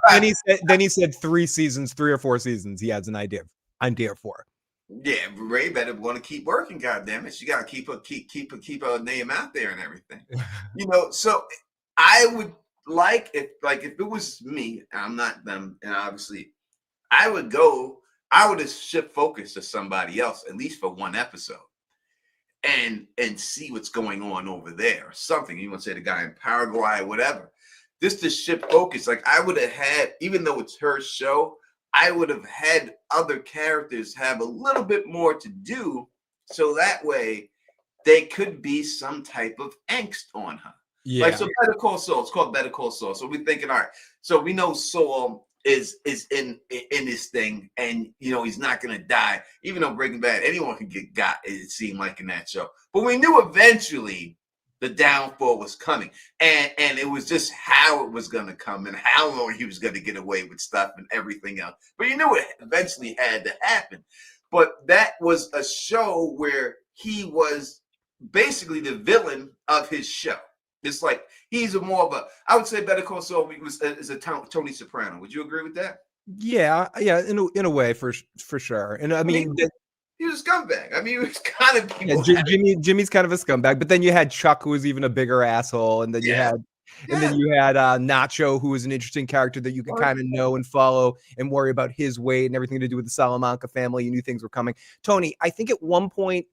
then he said 3 seasons, 3 or 4 seasons. He has an idea for. Yeah, Ray better want to keep working. God damn it, she got to keep her name out there and everything. So I would like if it was me, and I'm not them, and obviously I would have shift focus to somebody else at least for one episode, and see what's going on over there, or something. You want to say the guy in Paraguay, whatever. Just to shift focus. Like I would have had, even though it's her show, I would have had other characters have a little bit more to do, so that way they could be some type of angst on her. Yeah. Like so, Better Call Saul. It's called Better Call Saul. So we're thinking, all right. So we know Saul is in this thing, and he's not gonna die. Even though Breaking Bad, anyone can get got. It seemed like in that show, but we knew eventually the downfall was coming, and it was just how it was going to come and how long he was going to get away with stuff and everything else. But you knew it eventually had to happen. But that was a show where he was basically the villain of his show. It's like he's I would say Better Call Saul is a Tony Soprano. Would you agree with that? Yeah, in a way, for sure. And I mean, he was a scumbag. I mean, he was kind of Jimmy's kind of a scumbag, but then you had Chuck, who was even a bigger asshole, and then you had Nacho, who was an interesting character that you could kind of know and follow and worry about his weight and everything to do with the Salamanca family. You knew things were coming. Tony, I think at one point,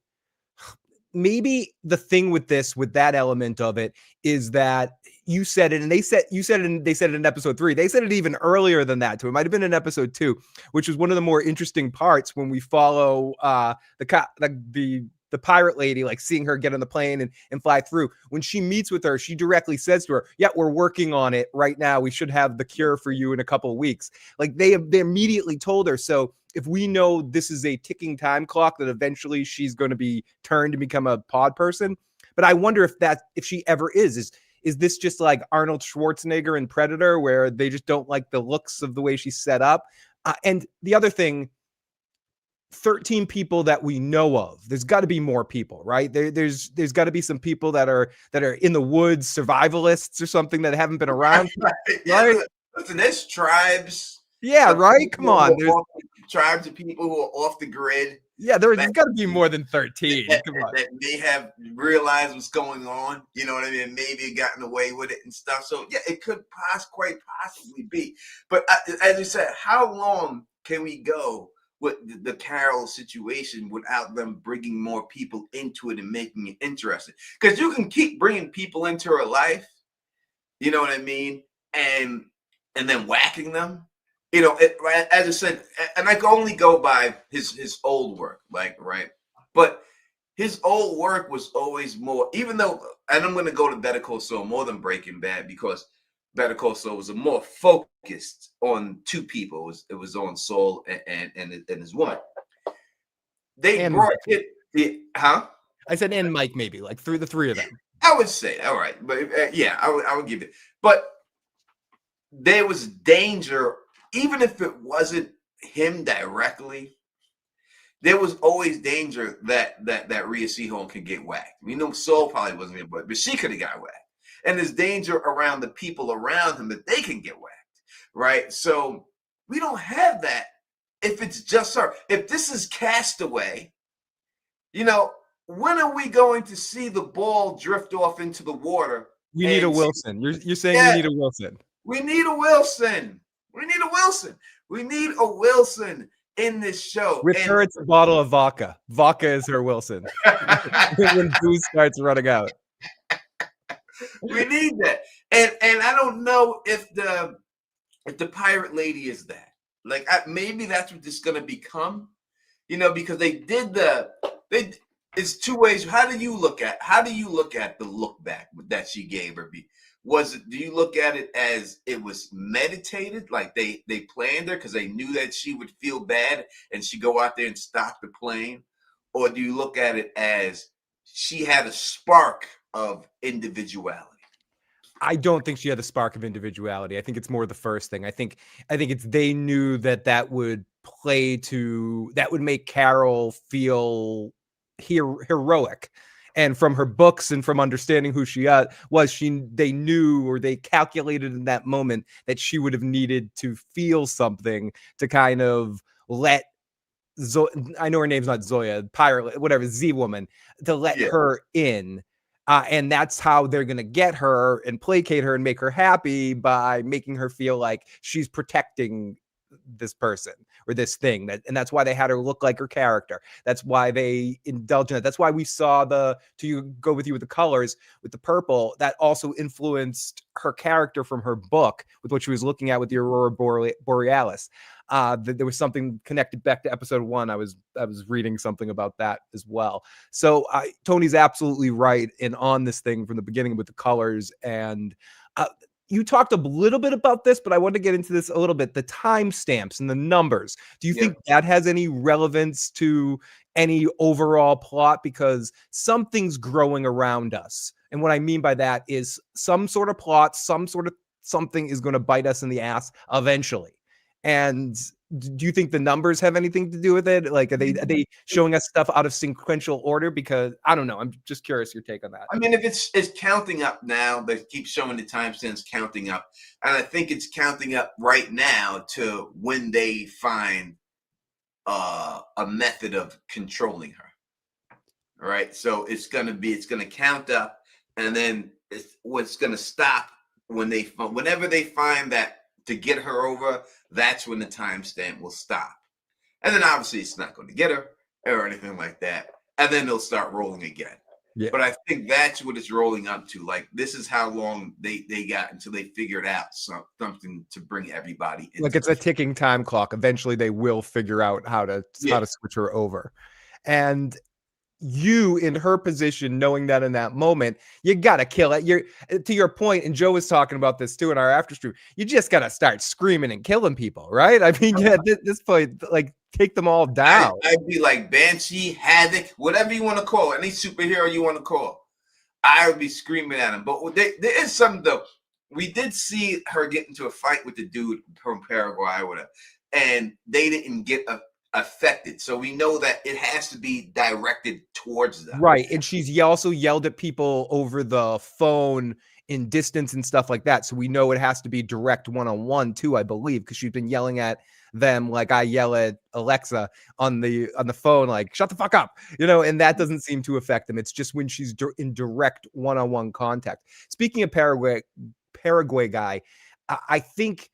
maybe the thing with that element of it is that you said it, and they said it in episode 3. They said it even earlier than that too. It might have been in episode 2, which was one of the more interesting parts when we follow the pirate lady, like seeing her get on the plane and fly through. When she meets with her, she directly says to her, yeah, we're working on it right now. We should have the cure for you in a couple of weeks. Like they immediately told her. So if we know this is a ticking time clock, that eventually she's going to be turned to become a pod person. But I wonder if she ever is this just like Arnold Schwarzenegger in Predator, where they just don't like the looks of the way she's set up? And the other thing, 13 people that we know of. There's got to be more people, right? There's got to be some people that are in the woods, survivalists or something that haven't been around, Yeah, right? listen, there's tribes. Yeah, Of right. Come people who on, are tribes of people who are off the grid. there's That, got to be more than 13. Come on. that may have realized what's going on. You know what I mean? Maybe gotten away with it and stuff. So yeah, it could quite possibly be. But as you said, how long can we go with the Carol situation without them bringing more people into it and making it interesting? Because you can keep bringing people into her life. You know what I mean? And then whacking them. You know, as I said, and I can only go by his old work, like, right? But his old work was always more, even though, and I'm going to go to Better Call Saul more than Breaking Bad, because Better Call Saul was a more focused on two people. It was on Saul and his woman. They And brought it, huh? I said, and Mike, maybe like through the three of them. I would say, all right, but yeah, I would give it. But there was danger, even if it wasn't him directly. There was always danger that Rhea Seehorn could get whacked. We know Saul probably wasn't here, but she could have got whacked. And there's danger around the people around him that they can get whacked, right? So we don't have that if it's just her. If this is Castaway, you know, when are we going to see the ball drift off into the water? We need a Wilson. You're saying we need a Wilson. We need a Wilson. We need a Wilson. We need a Wilson in this show. With her, it's a bottle of vodka. Vodka is her Wilson. When booze starts running out. We need that. And I don't know if the pirate lady is that. Like, maybe that's what this is going to become. You know, because it's two ways. How do you look at the look back that she gave her? Do you look at it as it was meditated, like they planned her because they knew that she would feel bad and she'd go out there and stop the plane? Or do you look at it as she had a spark of individuality? I don't think she had a spark of individuality. I think it's more the first thing. I think it's they knew that would make Carol feel heroic. And from her books and from understanding who she was, they knew, or they calculated in that moment, that she would have needed to feel something to kind of let I know her name's not Zoya, pirate, whatever, Z woman, to let her in. And that's how they're going to get her and placate her and make her happy, by making her feel like she's protecting this person or this thing. And that's why they had her look like her character. That's why they indulge in it. That's why we saw to go with you with the colors, with the purple, that also influenced her character from her book, with what she was looking at with the Aurora Borealis. There was something connected back to episode 1. I was reading something about that as well. So Tony's absolutely right and on this thing from the beginning with the colors. And you talked a little bit about this, but I want to get into this a little bit. The timestamps and the numbers. Do you think that has any relevance to any overall plot? Because something's growing around us. And what I mean by that is some sort of plot, some sort of something is going to bite us in the ass eventually. And do you think the numbers have anything to do with it? Like, are they showing us stuff out of sequential order? Because I don't know. I'm just curious your take on that. I mean, if it's counting up now, they keep showing the timestamps counting up. And I think it's counting up right now to when they find a method of controlling her. All right. So it's going to count up, and then what's going to stop whenever they find that to get her over, that's when the timestamp will stop. And then obviously it's not going to get her or anything like that. And then they'll start rolling again. Yeah. But I think that's what it's rolling up to. Like, this is how long they got until they figured out something to bring everybody in. Like, it's a ticking time clock. Eventually they will figure out how to switch her over. And you, in her position, knowing that in that moment, you gotta kill it. You're, to your point, and Joe was talking about this too in our after stream, you just gotta start screaming and killing people, right? I mean, at this point, like, take them all down. I'd be like Banshee, Havoc, whatever you want to call, any superhero you want to call. I would be screaming at him. But there is something though. We did see her get into a fight with the dude from Paraguay or whatever, and they didn't get affected. So we know that it has to be directed towards them. Right. And she's also yelled at people over the phone in distance and stuff like that. So we know it has to be direct one-on-one too, I believe, because she's been yelling at them like I yell at Alexa on the phone, like, shut the fuck up, you know, and that doesn't seem to affect them. It's just when she's in direct one-on-one contact. Speaking of Paraguay guy, I think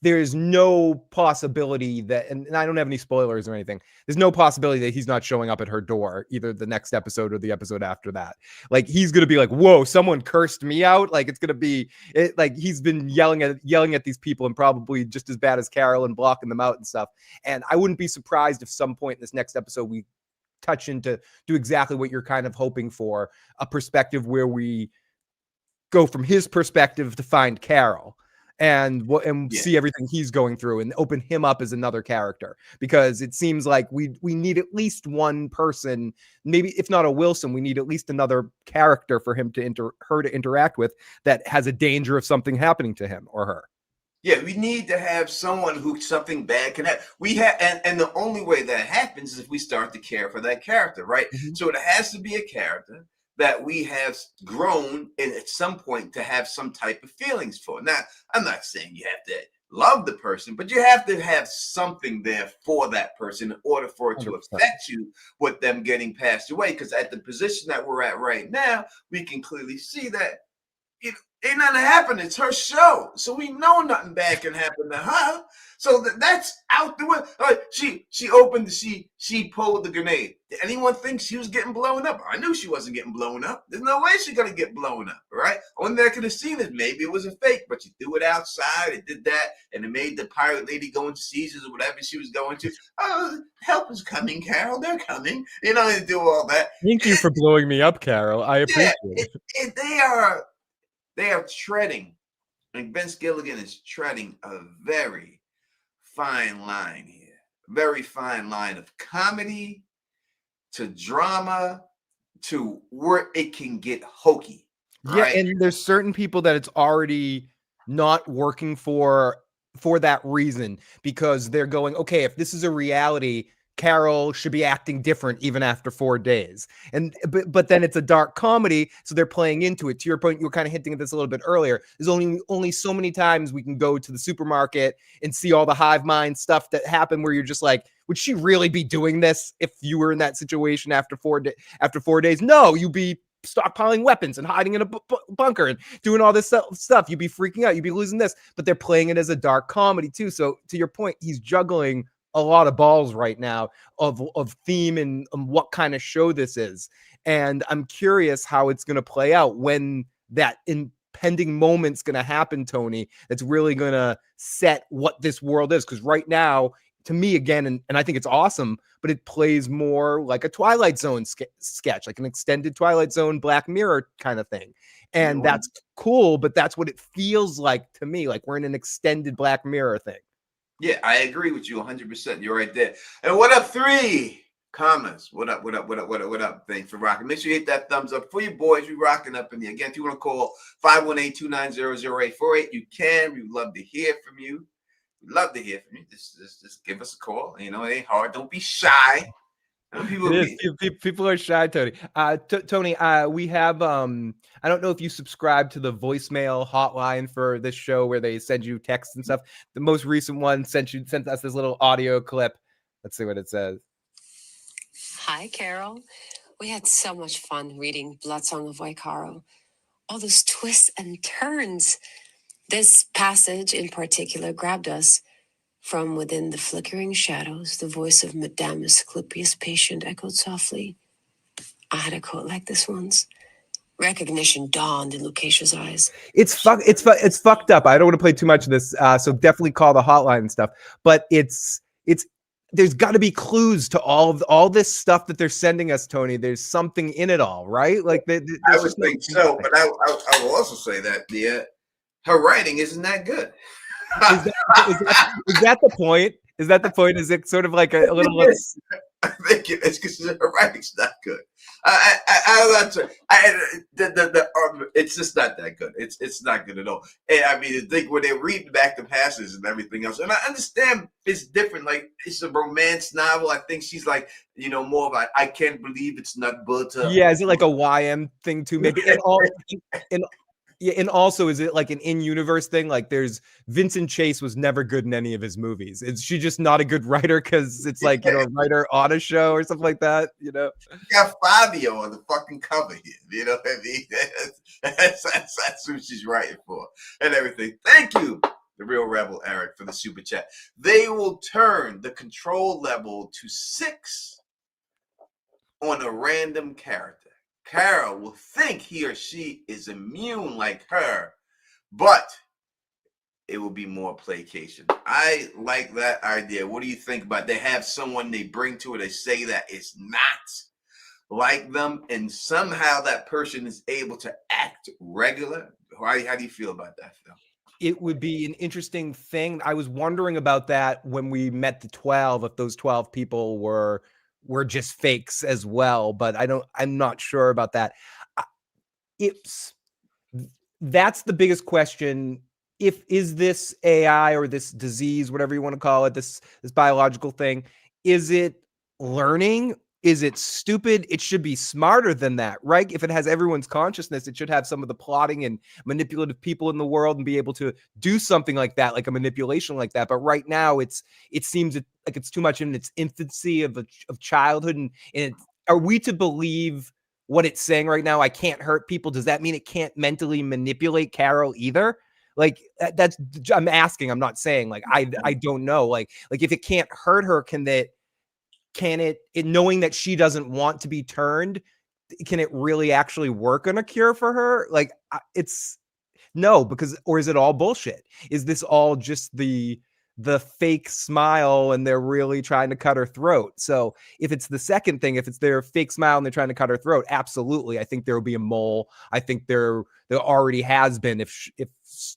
there's no possibility that, and I don't have any spoilers or anything, there's no possibility that he's not showing up at her door either the next episode or the episode after that. Like, he's gonna be like, whoa, someone cursed me out. Like, it's gonna be like he's been yelling at these people and probably just as bad as Carol and blocking them out and stuff. And I wouldn't be surprised if some point in this next episode we touch into do exactly what you're kind of hoping for, a perspective where we go from his perspective to find Carol and see everything he's going through and open him up as another character, because it seems like we need at least one person, maybe if not a Wilson, we need at least another character for him to interact with that has a danger of something happening to him or her. Yeah, we need to have someone who something bad can happen. We have, and the only way that happens is if we start to care for that character, right? Mm-hmm. So it has to be a character that we have grown and at some point to have some type of feelings for. Now, I'm not saying you have to love the person, but you have to have something there for that person in order for it to 100%. Affect you with them getting passed away. Because at the position that we're at right now, we can clearly see that ain't nothing happening. It's her show. So we know nothing bad can happen to her. So that's out the way. She pulled the grenade. Did anyone think she was getting blown up? I knew she wasn't getting blown up. There's no way she's going to get blown up, right? Only thing I could have seen is maybe it was a fake, but she threw it outside. It did that, and it made the pirate lady go into seizures or whatever she was going to. Oh, help is coming, Carol. They're coming. You know, they do all that. Thank you for blowing me up, Carol. I appreciate it. They are treading, and Vince Gilligan is treading a very fine line here. Very fine line of comedy to drama to where it can get hokey. Yeah, right? And there's certain people that it's already not working for that reason, because they're going, okay, if this is a reality, Carol should be acting different even after 4 days. And but then it's a dark comedy, so they're playing into it. To your point, you were kind of hinting at this a little bit earlier. There's only so many times we can go to the supermarket and see all the hive mind stuff that happened where you're just like, would she really be doing this if you were in that situation after 4 days? No, you'd be stockpiling weapons and hiding in a bunker and doing all this stuff. You'd be freaking out. You'd be losing this. But they're playing it as a dark comedy too. So to your point, he's juggling a lot of balls right now of theme and what kind of show this is. And I'm curious how it's going to play out when that impending moment's going to happen, Tony, that's really going to set what this world is. Because right now, to me, again, and I think it's awesome, but it plays more like a Twilight Zone sketch, like an extended Twilight Zone Black Mirror kind of thing. And that's cool, but that's what it feels like to me, like we're in an extended Black Mirror thing. Yeah, I agree with you 100%. You're right there. And what up, 3 comments? What up? Thanks for rocking. Make sure you hit that thumbs up for you boys. We rocking up in there. Again, if you want to call 518-290-0848, you can. We'd love to hear from you. We'd love to hear from you. Just give us a call. You know, it ain't hard. Don't be shy. People are shy, Tony. Tony, we have I don't know if you subscribe to the voicemail hotline for this show where they send you texts and stuff. The most recent one sent us this little audio clip. Let's see what it says. Hi, Carol. We had so much fun reading Blood Song of Waikaro. All those twists and turns. This passage in particular grabbed us. From within the flickering shadows, the voice of Madame Asclepius' patient echoed softly. I had a coat like this once. Recognition dawned in Lucasia's eyes. It's fucked up. I don't want to play too much of this, so definitely call the hotline and stuff. But it's there's got to be clues to all this stuff that they're sending us, Tony. There's something in it all, right? Like I would think so, but I will also say that her writing isn't that good. Is that the point? Is that the point? Is it sort of like a little? Yes. I think it's because her writing's not good. I'm not sure. It's just not that good. It's not good at all. And I mean, I think when they're reading back the passages and everything else, and I understand it's different. Like it's a romance novel. I think she's like, more of I can't believe it's not butter. Yeah, is it like a YM thing too? Maybe and also is it like an in-universe thing? Like there's Vincent Chase was never good in any of his movies. Is she just not a good writer because it's like a writer on a show or something like that? You got Fabio on the fucking cover here. You know what I mean? That's who she's writing for and everything. Thank you, the real rebel Eric, for the super chat. They will turn the control level to 6 on a random character. Carol will think he or she is immune like her, but it will be more placation. I like that idea. What do you think about it? They have someone they bring to it, they say that it's not like them, and somehow that person is able to act regular. How do you feel about that, Phil? It would be an interesting thing. I was wondering about that when we met the 12, if those 12 people were just fakes as well, but I'm not sure about that. That's the biggest question. Is this AI or this disease, whatever you want to call it, this biological thing, is it learning? Is it stupid? It should be smarter than that, right? If it has everyone's consciousness, it should have some of the plotting and manipulative people in the world and be able to do something like that, like a manipulation like that. But right now, it seems like it's too much in its infancy of childhood. And are we to believe what it's saying right now? I can't hurt people. Does that mean it can't mentally manipulate Carol either? Like that's I'm asking. I'm not saying like I don't know. Like if it can't hurt her, can it knowing that she doesn't want to be turned, can it really actually work on a cure for her? Like it's no, because, or is it all bullshit? Is this all just the fake smile and they're really trying to cut her throat? So if it's the second thing, if it's their fake smile and they're trying to cut her throat, absolutely. I think there will be a mole. I think there already has been. If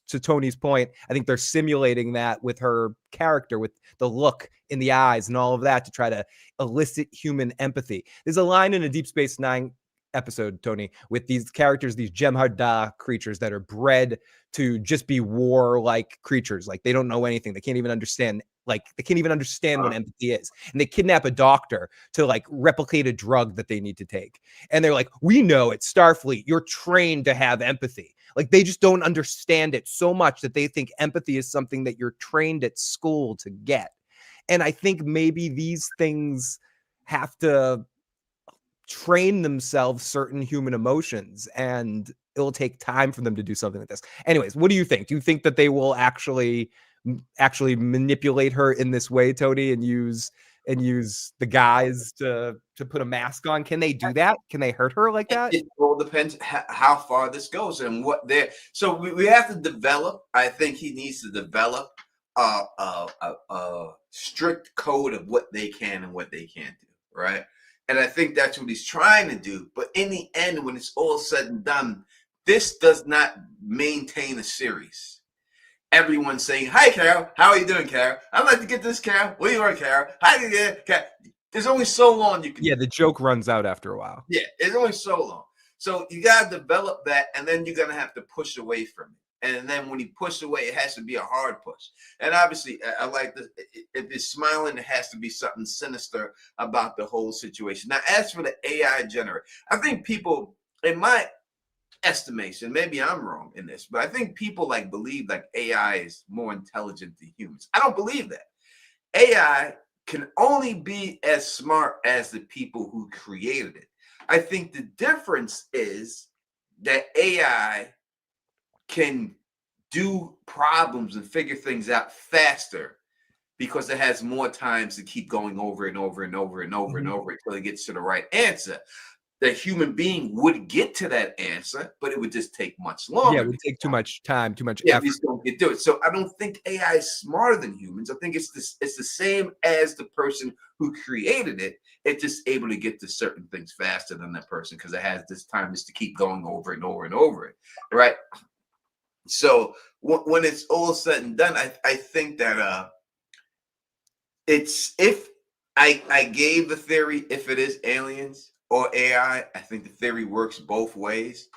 to Tony's point, I think they're simulating that with her character, with the look in the eyes and all of that to try to elicit human empathy. There's a line in a Deep Space Nine episode, Tony, with these characters, these Jem'Hadar creatures that are bred to just be war-like creatures. Like they don't know anything. They can't even understand. Like they can't even understand what empathy is. And they kidnap a doctor to like replicate a drug that they need to take. And they're like, we know at Starfleet, you're trained to have empathy. Like they just don't understand it so much that they think empathy is something that you're trained at school to get. And I think maybe these things have to train themselves certain human emotions, and it'll take time for them to do something like this. Anyways, what do you think? Do you think that they will actually manipulate her in this way, Tony, and use the guys to put a mask on? Can they do that? Can they hurt her like that? It all depends how far this goes and what they're. So we have to develop. I think he needs to develop a strict code of what they can and what they can't do, right? And I think that's what he's trying to do. But in the end, when it's all said and done, this does not maintain a series. Everyone's saying, hi, Carol. How are you doing, Carol? I'd like to get this, Carol. Where you are, Carol? How do you get Carol? There's only so long you can. Yeah, the joke runs out after a while. Yeah, it's only so long. So you got to develop that, and then you're going to have to push away from it. And then when you push away, it has to be a hard push. And obviously, I like this. If it's smiling, it has to be something sinister about the whole situation. Now, as for the AI generator, I think people, in my estimation, maybe I'm wrong in this, but I think people like believe like AI is more intelligent than humans. I don't believe that. AI can only be as smart as the people who created it. I think the difference is that AI can do problems and figure things out faster because it has more times to keep going over and over and over and over and over until it gets to the right answer. The human being would get to that answer, but it would just take much longer. Yeah, it would take too much time, too much effort. We just don't get to it. So I don't think AI is smarter than humans. I think it's the same as the person who created it. It's just able to get to certain things faster than that person because it has this time just to keep going over and over and over it, right? So when it's all said and done, I think that It's if I gave the theory, if it is aliens or AI, I think the theory works both ways.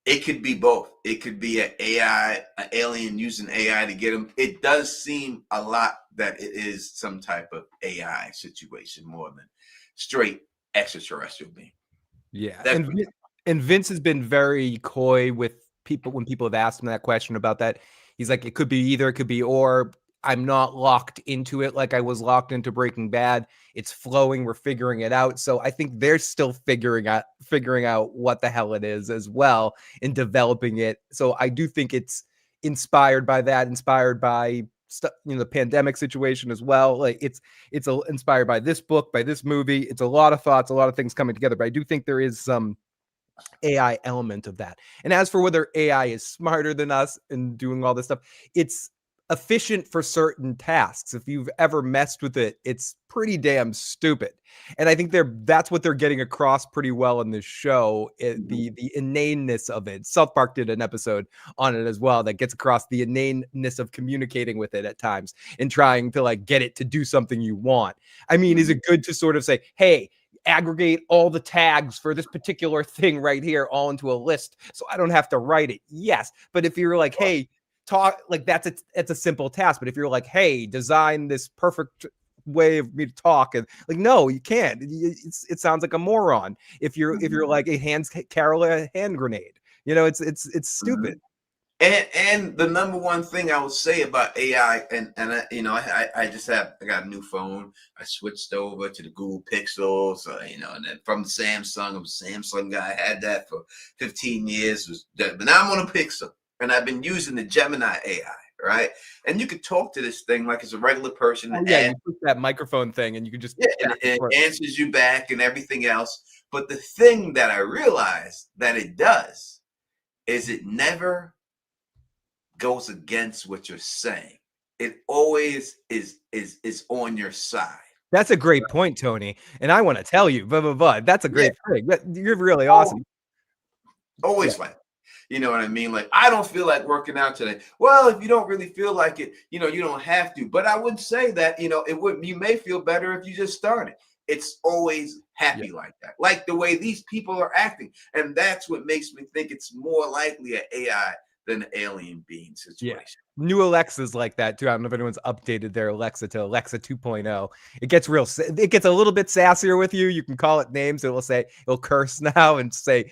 It could be both. It could be an AI, an alien using AI to get them. It does seem a lot that it is some type of AI situation more than straight extraterrestrial being. Yeah, That's and Vince has been very coy with people when people have asked him that question about that. He's like, it could be either, it could be or. I'm not locked into it like I was locked into Breaking Bad. It's flowing. We're figuring it out. So I think they're still figuring out what the hell it is as well in developing it. So I do think it's inspired by that, inspired by the pandemic situation as well. Like it's inspired by this book, by this movie. It's a lot of thoughts, a lot of things coming together. But I do think there is some AI element of that. And as for whether AI is smarter than us and doing all this stuff, it's efficient for certain tasks. If you've ever messed with it, it's pretty damn stupid. And I think that's what they're getting across pretty well in this show, the inaneness of it. South Park did an episode on it as well that gets across the inaneness of communicating with it at times and trying to like get it to do something you want. I mean, is it good to sort of say, hey, aggregate all the tags for this particular thing right here all into a list so I don't have to write it? Yes. But if you're like, hey, talk, like that's a simple task. But if you're like, hey, design this perfect way of me to talk, and like, no, you can't. It sounds like a moron. If you're like, a hands Carol a hand grenade, it's stupid. And the number one thing I would say about AI, and I got a new phone. I switched over to the Google Pixels, and then from the Samsung, I was a Samsung guy. I had that for 15 years. But now I'm on a Pixel, and I've been using the Gemini AI, right? And you could talk to this thing like it's a regular person. Oh, yeah, you put that microphone thing, and you can just and it answers you back and everything else. But the thing that I realized that it does is it never goes against what you're saying. It always is on your side. That's a great point, Tony. And I want to tell you, that's a great thing. You're really awesome. Always like, you know what I mean? Like, I don't feel like working out today. Well, if you don't really feel like it, you don't have to. But I would say that, you may feel better if you just started. It's always happy like that, like the way these people are acting. And that's what makes me think it's more likely an AI than an alien being situation. Yeah. New Alexa's like that too. I don't know if anyone's updated their Alexa to Alexa 2.0. It gets a little bit sassier with you. You can call it names. It'll curse now and say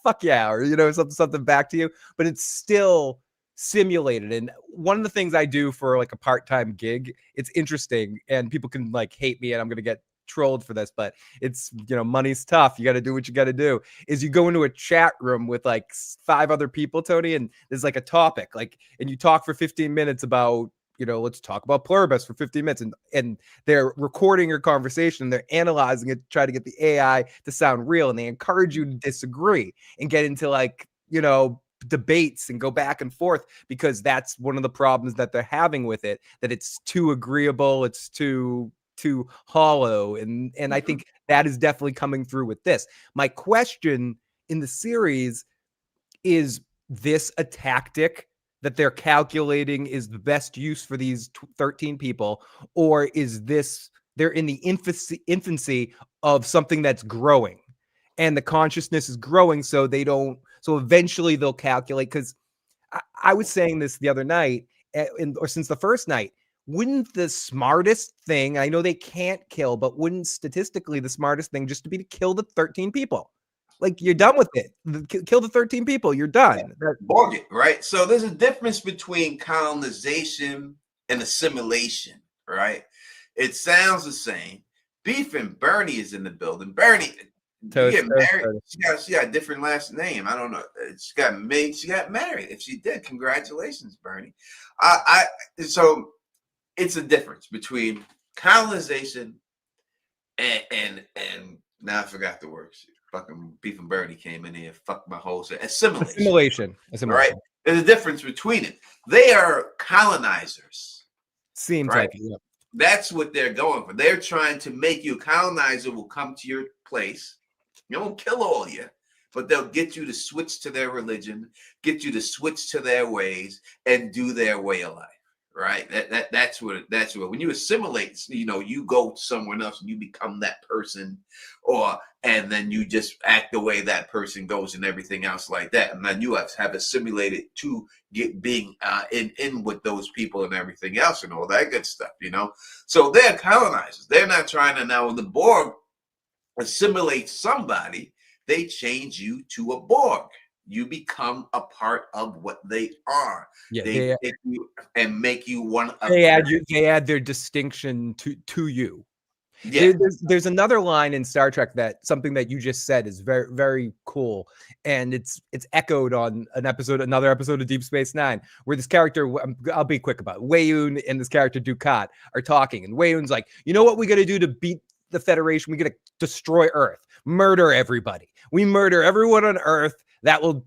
fuck yeah, or something back to you. But it's still simulated. And one of the things I do for like a part-time gig, it's interesting, and people can like hate me, and I'm gonna get trolled for this, but it's, money's tough. You got to do what you got to do. Is you go into a chat room with like 5 other people, Tony, and there's like a topic, and you talk for 15 minutes about, let's talk about PlURIBUS for 15 minutes, and they're recording your conversation, they're analyzing it, try to get the AI to sound real, and they encourage you to disagree and get into like, debates and go back and forth, because that's one of the problems that they're having with it, that it's too agreeable, it's too hollow, and I think that is definitely coming through with this. My question in the series is this a tactic that they're calculating is the best use for these 13 people, or is this they're in the infancy of something that's growing, and the consciousness is growing, so eventually they'll calculate? Because I was saying this the other night, or since the first night, wouldn't the smartest thing, I know they can't kill, but wouldn't statistically the smartest thing just to be to kill the 13 people? Like, you're done with it. Kill the 13 people. You're done. Bargain, right? So there's a difference between colonization and assimilation, right? It sounds the same. Beef and Bernie is in the building. Bernie, you get married. She got a different last name. I don't know. She got married. If she did, congratulations, Bernie. So it's a difference between colonization and now I forgot the word. Fucking Beef and Bernie came in here, fucked my whole shit. Assimilation. Right? There's a difference between it. They are colonizers. Seems right? Like it, yeah. That's what they're going for. They're trying to make you a colonizer will come to your place. They won't kill all you, but they'll get you to switch to their religion, get you to switch to their ways, and do their way of life. right? That's what when you assimilate, you go somewhere else and you become that person, and then you just act the way that person goes and everything else like that, and then you have assimilated to being in with those people and everything else and all that good stuff. So they're colonizers. They're not trying to now the Borg assimilate somebody. They change you to a Borg. You become a part of what they are. Yeah, they take you and make you one of they them. they add their distinction to you. Yeah. There's another line in Star Trek that something that you just said is very, very cool, and it's echoed on another episode of Deep Space Nine, where this character, I'll be quick about it, Weyoun and this character Dukat are talking, and Weyoun's like, you know what we got to do to beat the Federation? We got to destroy Earth, murder everybody. We murder everyone on Earth. That will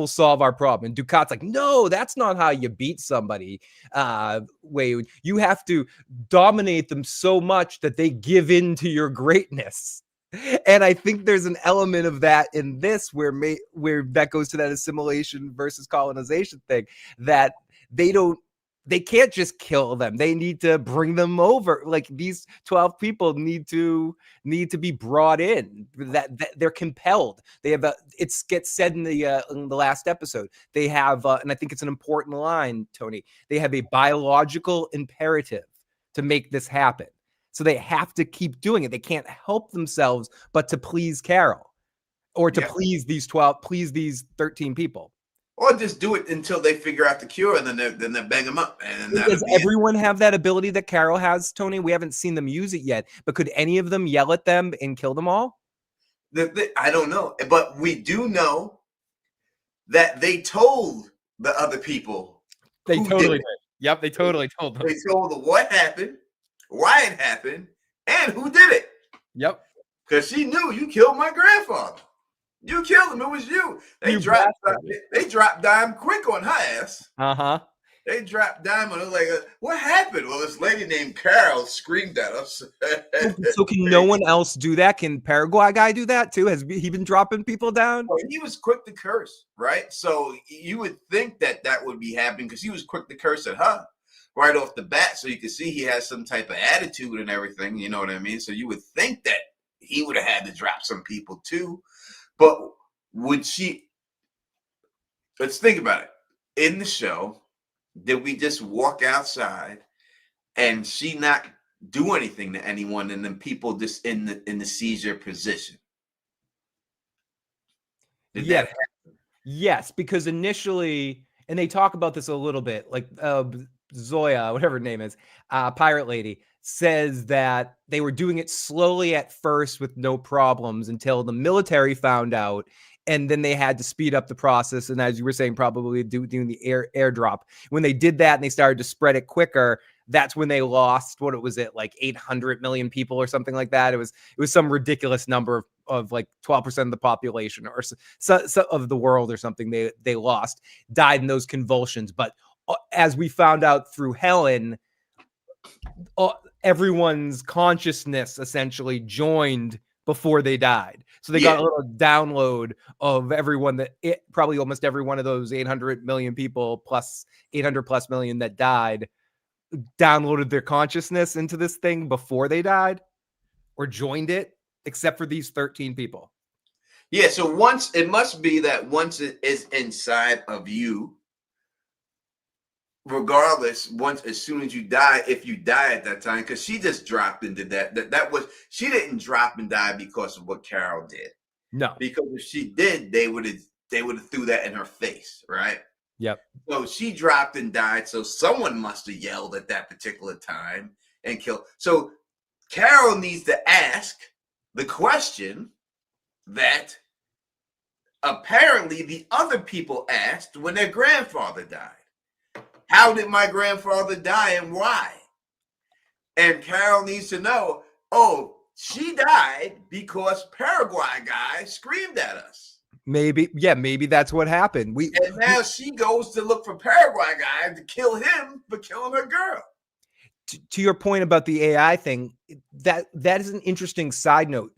solve our problem. And Dukat's like, no, that's not how you beat somebody. Weyoun, you have to dominate them so much that they give in to your greatness. And I think there's an element of that in this where that goes to that assimilation versus colonization thing, that they can't just kill them. They need to bring them over. Like, these 12 people need to be brought in. That they're compelled. They have it gets said in the last episode. They have, and I think it's an important line, Tony. They have a biological imperative to make this happen. So they have to keep doing it. They can't help themselves but to please Carol, or to please these 13 people. Or just do it until they figure out the cure, and then they bang them up. And does everyone have that ability that Carol has, Tony? We haven't seen them use it yet, but could any of them yell at them and kill them all? I don't know, but we do know that they told the other people. They totally did. Yep, they totally told them. They told them what happened, why it happened, and who did it. Yep. Because she knew you killed my grandfather. You killed him. It was you. They dropped dime quick on her ass. They dropped dime on her, like, what happened? Well, this lady named Carol screamed at us. So can no one else do that? Can Paraguay guy do that too? Has he been dropping people down? Well, he was quick to curse, right? So you would think that would be happening, because he was quick to curse at her right off the bat. So you can see he has some type of attitude and everything. You know what I mean? So you would think that he would have had to drop some people too. But let's think about it. In the show, did we just walk outside and she not do anything to anyone, and then people just in the seizure position? Yes, because initially, and they talk about this a little bit, like Zoya, whatever her name is, Pirate Lady, says that they were doing it slowly at first with no problems until the military found out, and then they had to speed up the process. And as you were saying, probably doing the airdrop. When they did that and they started to spread it quicker, that's when they lost, what was it, like 800 million people or something like that. It was some ridiculous number of like 12% of the population or so of the world or something. They lost, died in those convulsions. But as we found out through Helen, everyone's consciousness essentially joined before they died. So they got a little download of everyone probably almost every one of those 800 million people plus 800 plus million that died downloaded their consciousness into this thing before they died or joined it, except for these 13 people. Yeah. So it must be that once it is inside of you, regardless, as soon as you die, if you die at that time, because she just dropped and did that. She didn't drop and die because of what Carol did. No, because if she did, they would have threw that in her face, right? Yep. So she dropped and died. So someone must have yelled at that particular time and killed. So Carol needs to ask the question that apparently the other people asked when their grandfather died. How did my grandfather die and why? And Carol needs to know, she died because Paraguay guy screamed at us. Maybe that's what happened. And now she goes to look for Paraguay guy to kill him for killing her girl. To your point about the AI thing, that is an interesting side note.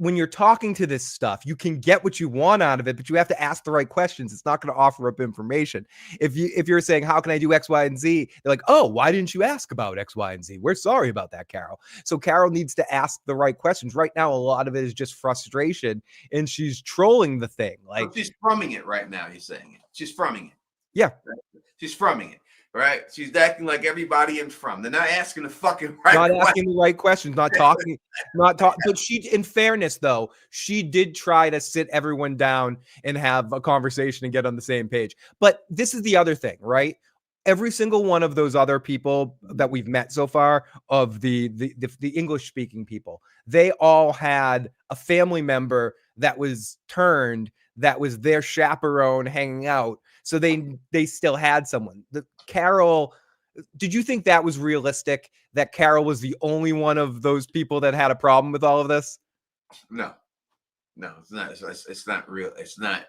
when you're talking to this stuff, you can get what you want out of it, but you have to ask the right questions. It's not going to offer up information. If you're saying, how can I do X, Y, and Z? They're like, oh, why didn't you ask about X, Y, and Z? We're sorry about that, Carol. So Carol needs to ask the right questions. Right now, a lot of it is just frustration, and she's trolling the thing. Like, she's frumming it right now. You're saying it. She's frumming it. Yeah. She's frumming it. Right? She's acting like everybody in From. They're not asking the fucking right not questions. asking the right questions, not talking. But she, in fairness, though, she did try to sit everyone down and have a conversation and get on the same page. But this is the other thing, right? Every single one of those other people that we've met so far, of the English speaking people, they all had a family member that was turned, that was their chaperone hanging out. So they still had someone. Carol, did you think that was realistic, that Carol was the only one of those people that had a problem with all of this? No, it's not. It's not real. It's not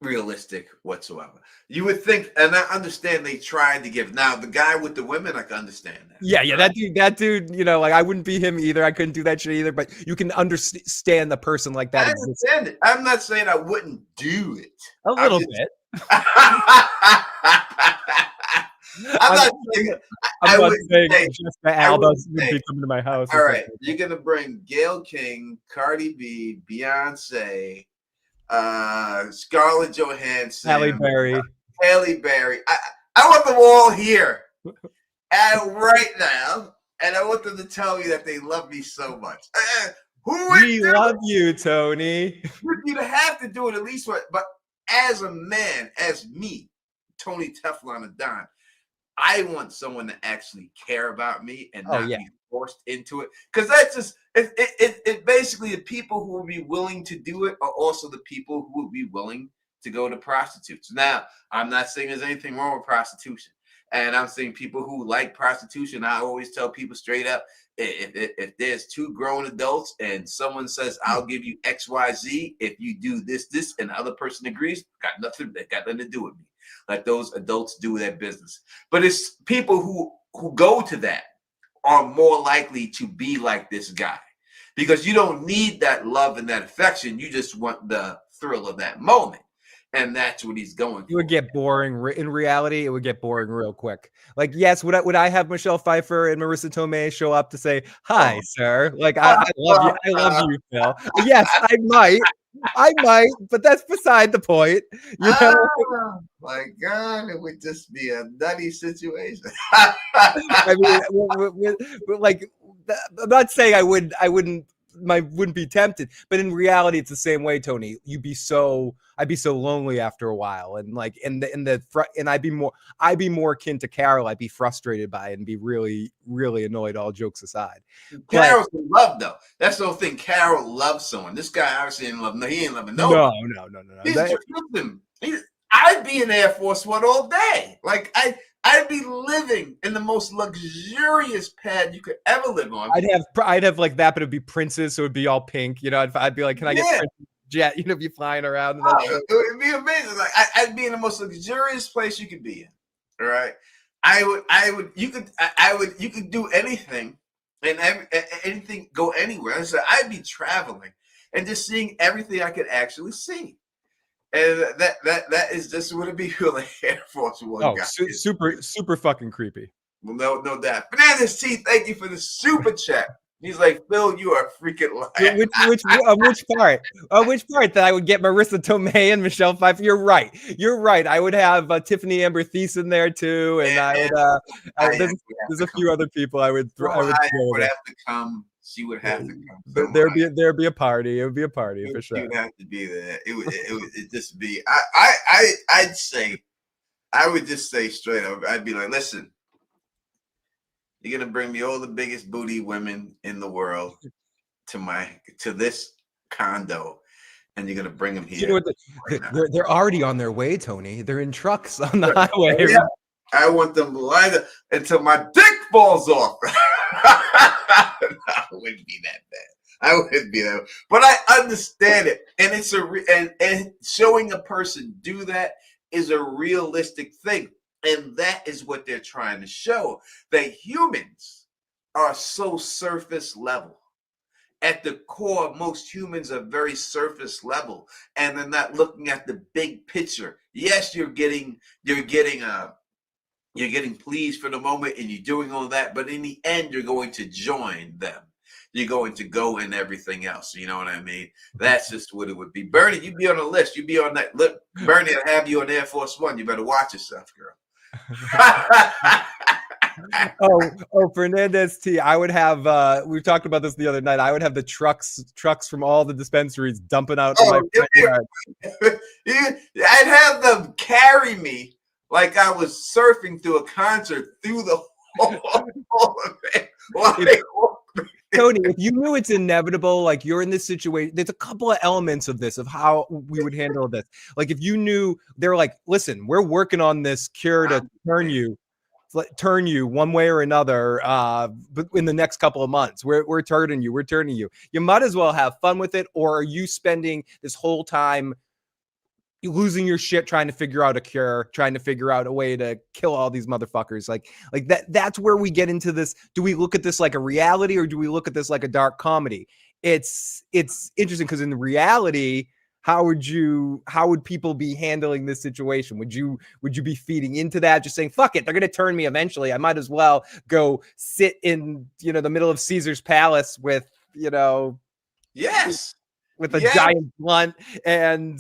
realistic whatsoever. You would think, and I understand they tried to give. Now the guy with the women, I can understand that. Yeah, that dude, you know, like, I wouldn't be him either. I couldn't do that shit either. But you can understand the person like that. I understand it. I'm not saying I wouldn't do it. A little bit. I'm not saying Jessica Alba would be coming to my house. All right, you're gonna bring Gayle King, Cardi B, Beyonce, Scarlett Johansson, Halle Berry. I want them all here, and right now, and I want them to tell me that they love me so much. We love you, Tony. You'd have to do it at least, but as a man, as me, Tony Teflon Adon, I want someone to actually care about me and not be forced into it. Because that's just it basically, the people who will be willing to do it are also the people who will be willing to go to prostitutes. Now, I'm not saying there's anything wrong with prostitution. And I'm saying people who like prostitution, I always tell people straight up, if there's two grown adults and someone says, I'll give you XYZ if you do this, and the other person agrees, got nothing to do with me. Let those adults do their business. But it's people who go to that are more likely to be like this guy, because you don't need that love and that affection. You just want the thrill of that moment. And that's what he's going for. It would get boring. In reality, it would get boring real quick. Like, yes, would I have Michelle Pfeiffer and Marissa Tomei show up to say, hi, sir? Like, I love you. I love you, Phil. Yes, I might, but that's beside the point. You know? Oh, my God, it would just be a nutty situation. I mean, like, I'm not saying I wouldn't be tempted, but in reality, it's the same way, Tony. I'd be so lonely after a while, and like, and I'd be more akin to Carol. I'd be frustrated by it and be really, really annoyed. All jokes aside, Carol's in love, though. That's the whole thing. Carol loves someone. This guy obviously didn't love. No, he ain't loving no. No. I'd be in Air Force One all day. Like I'd be living in the most luxurious pad you could ever live on. I'd have like that, but it'd be Princess, so it'd be all pink. You know, I'd be like, can I get Princess jet? You know, be flying around. And it would be amazing. Like I'd be in the most luxurious place you could be in. All right. You could do anything and anything, go anywhere. So I'd be traveling and just seeing everything I could actually see. And that is just what it'd be like Air Force One. Oh, super fucking creepy. Well, no doubt. Bananas T, thank you for the super chat. He's like, Phil, you are freaking lying. Which part that I would get Marissa Tomei and Michelle Pfeiffer? You're right. I would have Tiffany Amber Thiessen there too, and there's a few other people I would throw. Would have to come. She would have to come. There'd be a party. It would be a party for sure. She would have to be there. It would just be. I would just say straight up. I'd be like, listen, you're gonna bring me all the biggest booty women in the world to this condo, and you're gonna bring them here. You know, they're already on their way, Tony. They're in trucks on the highway. Yeah. I want them lined up until my dick falls off. I wouldn't be that bad. I wouldn't be that, but I understand it, and it's and showing a person do that is a realistic thing, and that is what they're trying to show, that humans are so surface level. At the core, most humans are very surface level, and they're not looking at the big picture. Yes, you're getting pleased for the moment, and you're doing all that, but in the end, you're going to join them. You're going to go in everything else. You know what I mean? That's just what it would be. Bernie, you'd be on the list. You'd be on that. Look, Bernie, I'll have you on Air Force One. You better watch yourself, girl. Fernandez T. I would have. We talked about this the other night. I would have the trucks from all the dispensaries dumping out in my front yard. I'd have them carry me like I was surfing through a concert through the whole of it. Tony, if you knew it's inevitable, like you're in this situation, there's a couple of elements of this, of how we would handle this. Like if you knew they're like, listen, we're working on this cure to turn you one way or another, but in the next couple of months, we're turning you. You might as well have fun with it, or are you spending this whole time losing your shit trying to figure out a cure, trying to figure out a way to kill all these motherfuckers? Like that's where we get into this. Do we look at this like a reality, or do we look at this like a dark comedy? It's interesting because in the reality, how would people be handling this situation? Would you be feeding into that, just saying, fuck it, they're gonna turn me eventually, I might as well go sit in the middle of Caesar's palace with yes, with a giant blunt and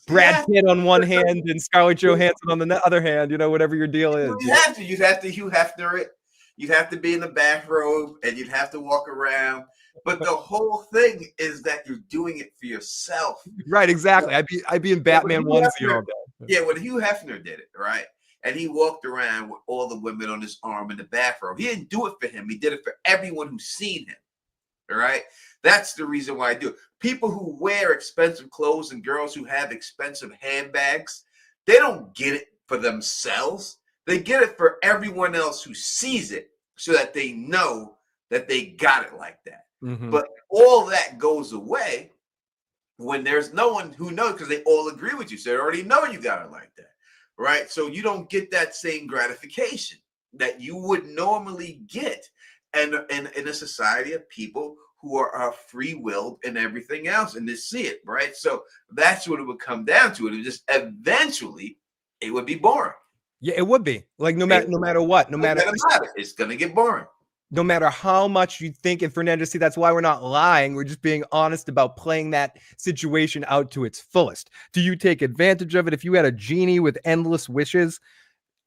Brad Pitt on one hand and Scarlett Johansson on the other hand, whatever your deal is. You'd have to Hugh Hefner it. You'd have to be in the bathrobe and you'd have to walk around. But the whole thing is that you're doing it for yourself. Right, exactly. I'd be in Batman onesie all day. Yeah, when Hugh Hefner did it, right? And he walked around with all the women on his arm in the bathrobe. He didn't do it for him. He did it for everyone who's seen him. All right? That's the reason why I do it. People who wear expensive clothes and girls who have expensive handbags, they don't get it for themselves. They get it for everyone else who sees it so that they know that they got it like that. Mm-hmm. But all that goes away when there's no one who knows, because they all agree with you. So they already know you got it like that, right? So you don't get that same gratification that you would normally get in a society of people who are free-willed and everything else, and they see it, right? So that's what it would come down to. It would just eventually, it would be boring. Yeah, it would be. Like no matter what, it's gonna get boring. No matter how much you think, and Fernandez, see, that's why we're not lying. We're just being honest about playing that situation out to its fullest. Do you take advantage of it? If you had a genie with endless wishes,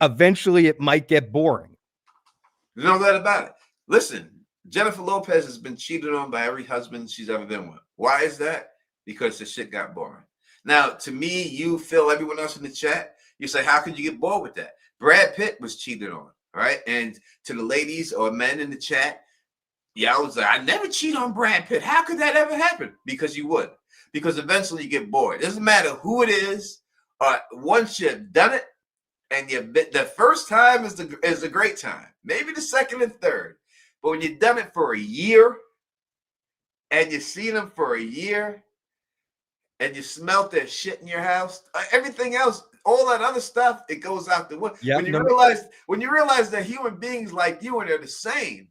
eventually it might get boring. There's no doubt about it. Listen, Jennifer Lopez has been cheated on by every husband she's ever been with. Why is that? Because the shit got boring. Now, to me, you, Phil, everyone else in the chat, you say, how could you get bored with that? Brad Pitt was cheated on, right? And to the ladies or men in the chat, I was like, I never cheat on Brad Pitt. How could that ever happen? Because you would. Because eventually you get bored. It doesn't matter who it is. Once you've done it, and the first time is a great time. Maybe the second and third. But when you've done it for a year, and you've seen them for a year, and you smelt their shit in your house, everything else, all that other stuff, it goes out the window. Yep, when you realize that human beings like you and they're the same,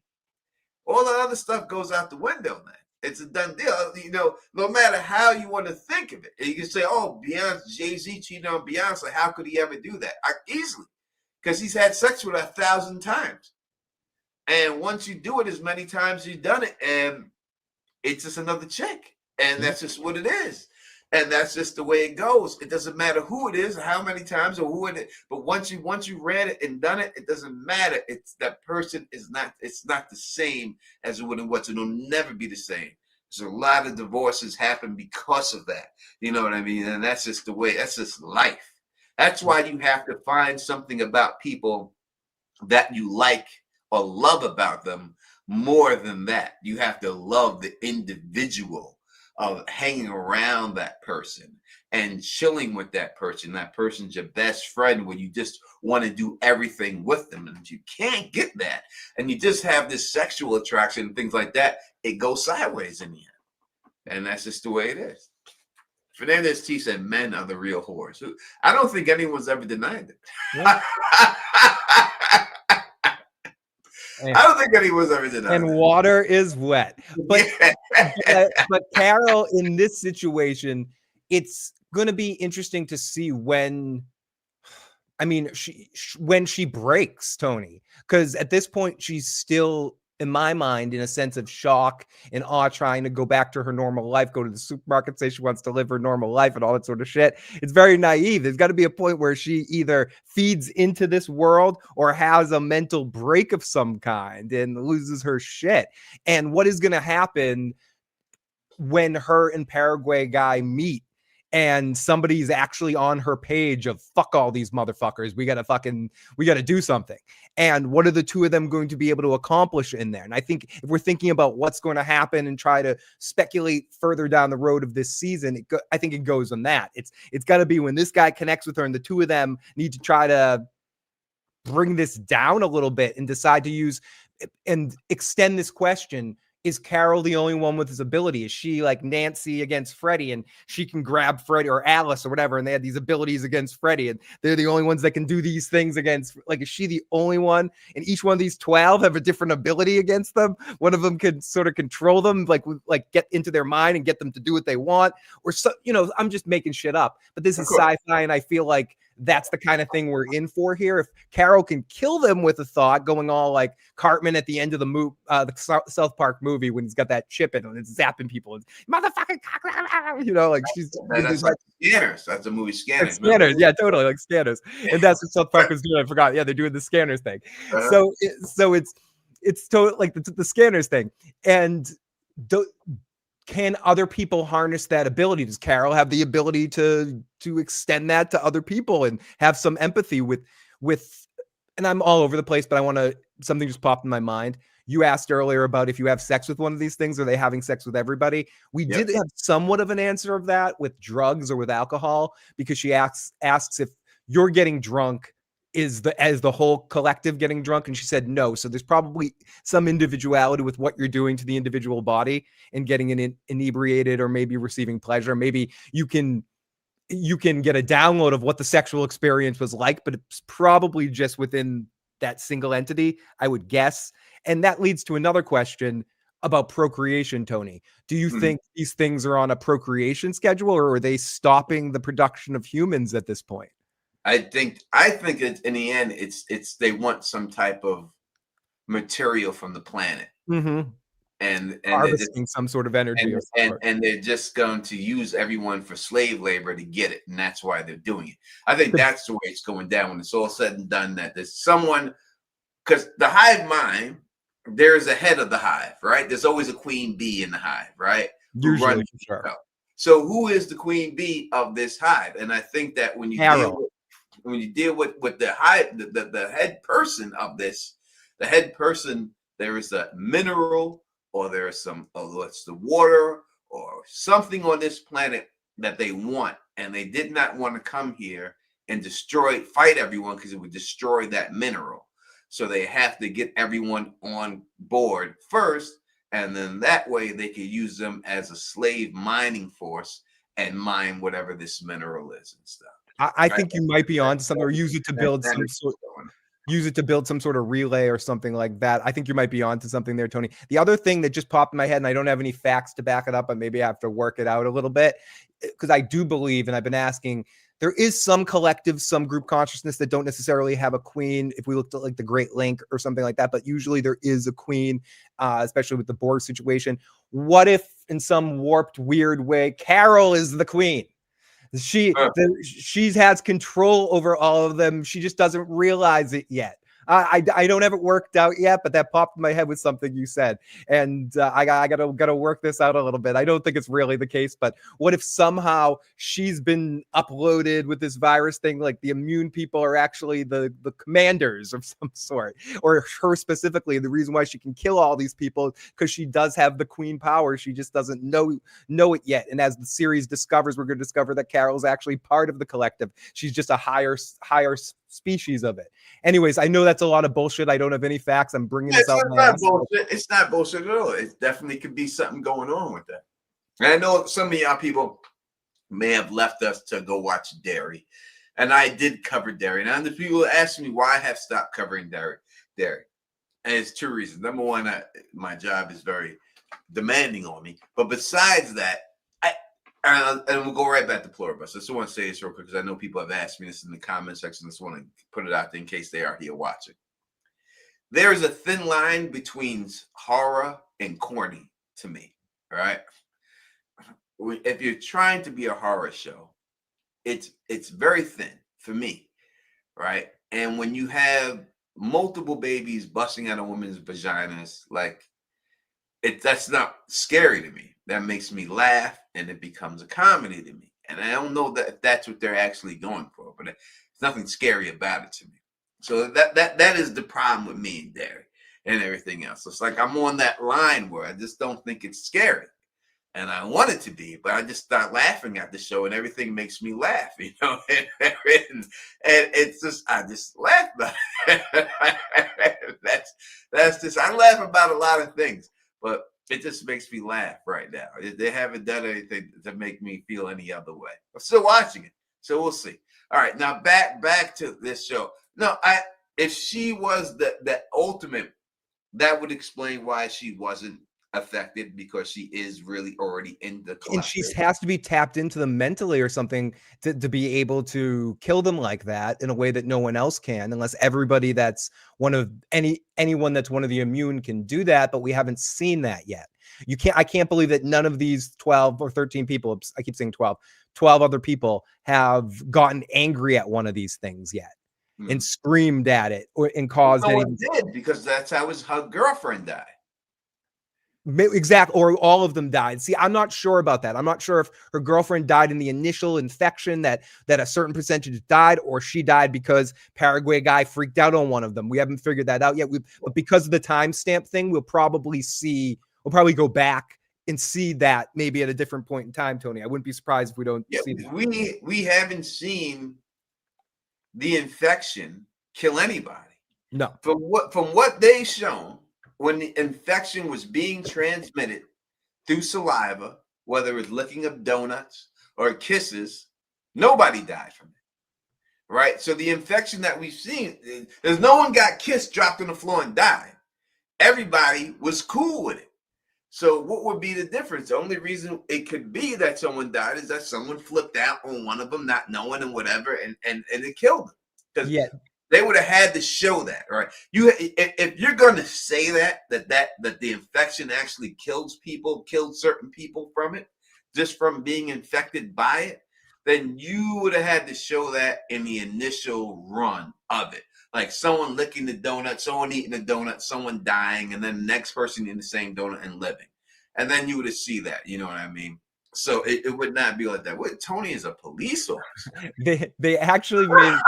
all that other stuff goes out the window, man. It's a done deal. No matter how you want to think of it. And you can say, oh, Jay-Z cheated on Beyonce. How could he ever do that? Easily. Because he's had sex with her 1,000 times. And once you do it as many times as you've done it, and it's just another chick. And that's just what it is. And that's just the way it goes. It doesn't matter who it is, or how many times, or who it is. But once you read it and done it, it doesn't matter. It's that person is not. It's not the same as it was. It'll never be the same. There's a lot of divorces happen because of that. You know what I mean? And that's just the way. That's just life. That's why you have to find something about people that you like or love about them more than that. You have to love the individual of hanging around that person and chilling with that person. That person's your best friend when you just want to do everything with them. And if you can't get that, and you just have this sexual attraction and things like that, it goes sideways in the end. And that's just the way it is. Fernandez T said men are the real whores. I don't think anyone's ever denied it. Yeah. I don't think anyone's ever denied And that. water is wet. But, Yeah. but Carol, in this situation, it's going to be interesting to see when, I mean, when she breaks, Tony, because at this point she's still, in my mind, in a sense of shock and awe, trying to go back to her normal life, go to the supermarket, say she wants to live her normal life and all that sort of shit. It's very naive. There's got to be a point where she either feeds into this world or has a mental break of some kind and loses her shit. And what is going to happen when her and Paraguay guy meet and somebody's actually on her page of fuck all these motherfuckers, we gotta do something? And what are the two of them going to be able to accomplish in there? And I think if we're thinking about what's going to happen and try to speculate further down the road of this season, I think it goes on that. It's got to be when this guy connects with her and the two of them need to try to bring this down a little bit and decide to use and extend this question. Is Carol the only one with his ability? Is she like Nancy against Freddy and she can grab Freddy, or Alice or whatever, and they had these abilities against Freddy and they're the only ones that can do these things against, like, is she the only one? And each one of these 12 have a different ability against them. One of them can sort of control them, like get into their mind and get them to do what they want. Or so, I'm just making shit up, but this is sci-fi, and I feel like that's the kind of thing we're in for here. If Carol can kill them with a thought, going all like Cartman at the end of the South Park movie when he's got that chip in and it's zapping people, and motherfucking like she's That's like Scanners. That's a movie, Scanners. Scanners, yeah, totally, like Scanners. And that's what South Park was doing. I forgot. Yeah, they're doing the Scanners thing. So it's totally like the Scanners thing. And can other people harness that ability? Does Carol have the ability to extend that to other people and have some empathy with and I'm all over the place, but something just popped in my mind. You asked earlier about if you have sex with one of these things, are they having sex with everybody? We did have somewhat of an answer of that with drugs or with alcohol, because she asks if you're getting drunk, as the whole collective getting drunk, and she said no. So there's probably some individuality with what you're doing to the individual body and getting inebriated or maybe receiving pleasure. Maybe you can get a download of what the sexual experience was like, but it's probably just within that single entity, I would guess. And that leads to another question about procreation, Tony. Do you think these things are on a procreation schedule, or are they stopping the production of humans at this point? I think it's, in the end, it's they want some type of material from the planet, and harvesting some sort of energy, and they're just going to use everyone for slave labor to get it, and that's why they're doing it. I think that's the way it's going down when it's all said and done. That there's someone, because the hive mind, there's a head of the hive, right? There's always a queen bee in the hive, right? Usually, sure. So who is the queen bee of this hive? And I think that when you deal with the hive, the head person of this, the head person, there is a mineral, or there is it's the water or something on this planet that they want, and they did not want to come here and fight everyone, because it would destroy that mineral. So they have to get everyone on board first, and then that way they can use them as a slave mining force and mine whatever this mineral is and stuff. I think you might be onto something, or use it to build some sort of relay or something like that. I think you might be onto something there, Tony. The other thing that just popped in my head, and I don't have any facts to back it up, but maybe I have to work it out a little bit, because I do believe, and I've been asking, there is some collective, some group consciousness that don't necessarily have a queen. If we looked at like the Great Link or something like that, but usually there is a queen, especially with the Borg situation. What if, in some warped, weird way, Carol is the queen? She has control over all of them. She just doesn't realize it yet. I don't have it worked out yet, but that popped in my head with something you said, and I gotta work this out a little bit. I don't think it's really the case, but what if somehow she's been uploaded with this virus thing? Like the immune people are actually the commanders of some sort, or her specifically. The reason why she can kill all these people because she does have the queen power. She just doesn't know it yet. And as the series discovers, we're going to discover that Carol's actually part of the collective. She's just a higher species of it. Anyways, I know that's a lot of bullshit. I don't have any facts. I'm bringing this out. It's not bullshit at all. It definitely could be something going on with that. And I know some of y'all people may have left us to go watch Dairy, and I did cover Dairy. Now the people ask me why I have stopped covering Dairy. And it's two reasons. Number one, my job is very demanding on me. But besides that, and we'll go right back to PlURIBUS. I just want to say this real quick because I know people have asked me this in the comment section. I just want to put it out there in case they are here watching. There is a thin line between horror and corny to me, right? If you're trying to be a horror show, it's very thin for me, right? And when you have multiple babies busting out of women's vaginas, like that's not scary to me. That makes me laugh, and it becomes a comedy to me. And I don't know that if that's what they're actually going for, but there's nothing scary about it to me. So that is the problem with me and Derek and everything else. It's like I'm on that line where I just don't think it's scary. And I want it to be, but I just start laughing at the show, and everything makes me laugh, you know. And it's just I just laugh about it. That's just I laugh about a lot of things, but it just makes me laugh right now. They haven't done anything to make me feel any other way. I'm still watching it, so we'll see. All right, now back to this show. No, if she was the ultimate, that would explain why she wasn't affected, because she is really already in the collective. And she has to be tapped into them mentally or something to be able to kill them like that in a way that no one else can, unless everybody that's anyone that's one of the immune can do that, but we haven't seen that yet. I can't believe that none of these 12 or 13 people, I keep saying 12 other people have gotten angry at one of these things yet and screamed at it and caused no one did, because that's how her girlfriend died. Exactly, or all of them died. See, I'm not sure about that. I'm not sure if her girlfriend died in the initial infection that a certain percentage died, or she died because Paraguay guy freaked out on one of them. We haven't figured that out yet. But because of the timestamp thing, we'll probably go back and see that maybe at a different point in time, Tony. I wouldn't be surprised if we don't see that. We haven't seen the infection kill anybody. No. From what they've shown, when the infection was being transmitted through saliva, whether it's licking of donuts or kisses, nobody died from it, right? So the infection that we've seen, there's no one got kissed, dropped on the floor, and died. Everybody was cool with it. So what would be the difference? The only reason it could be that someone died is that someone flipped out on one of them, not knowing and whatever, and it killed them. Because they would have had to show that, right? If you're going to say that the infection actually killed certain people from it, just from being infected by it, then you would have had to show that in the initial run of it. Like someone licking the donut, someone eating the donut, someone dying, and then the next person eating the same donut and living. And then you would have seen that, you know what I mean? So it would not be like that. What, Tony is a police officer. They actually made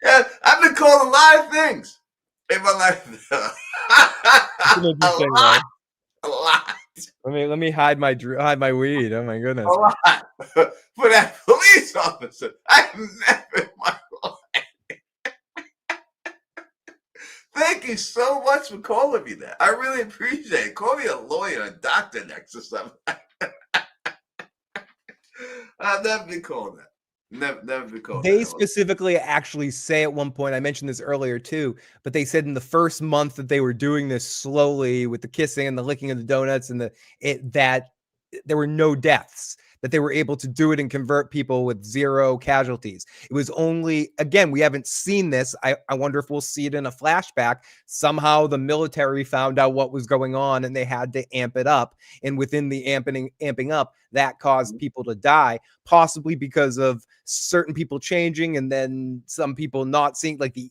Yeah, I've been called a lot of things in my life. A lot. Let me hide my weed. Oh my goodness. A lot. For that police officer, I've never in my life. Thank you so much for calling me that. I really appreciate it. Call me a lawyer, a doctor next or something. I've never been called that. Never been called. They specifically actually say at one point, I mentioned this earlier too, but they said in the first month that they were doing this slowly with the kissing and the licking of the donuts and that there were no deaths, that they were able to do it and convert people with 0 casualties. It was only, again, we haven't seen this. I wonder if we'll see it in a flashback. Somehow the military found out what was going on and they had to amp it up. And within the amping up, that caused people to die, possibly because of certain people changing and then some people not seeing, like the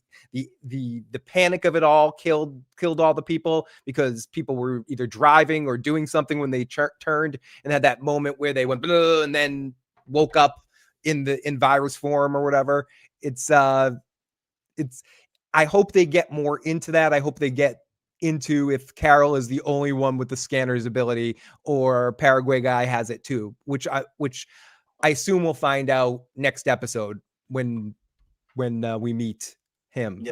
panic of it all killed all the people because people were either driving or doing something when they turned and had that moment where they went bleh, and then woke up in virus form or whatever. It's I hope they get more into that. I hope they get into if Carol is the only one with the scanner's ability or Paraguay guy has it too, which I assume we'll find out next episode when we meet him. Yeah,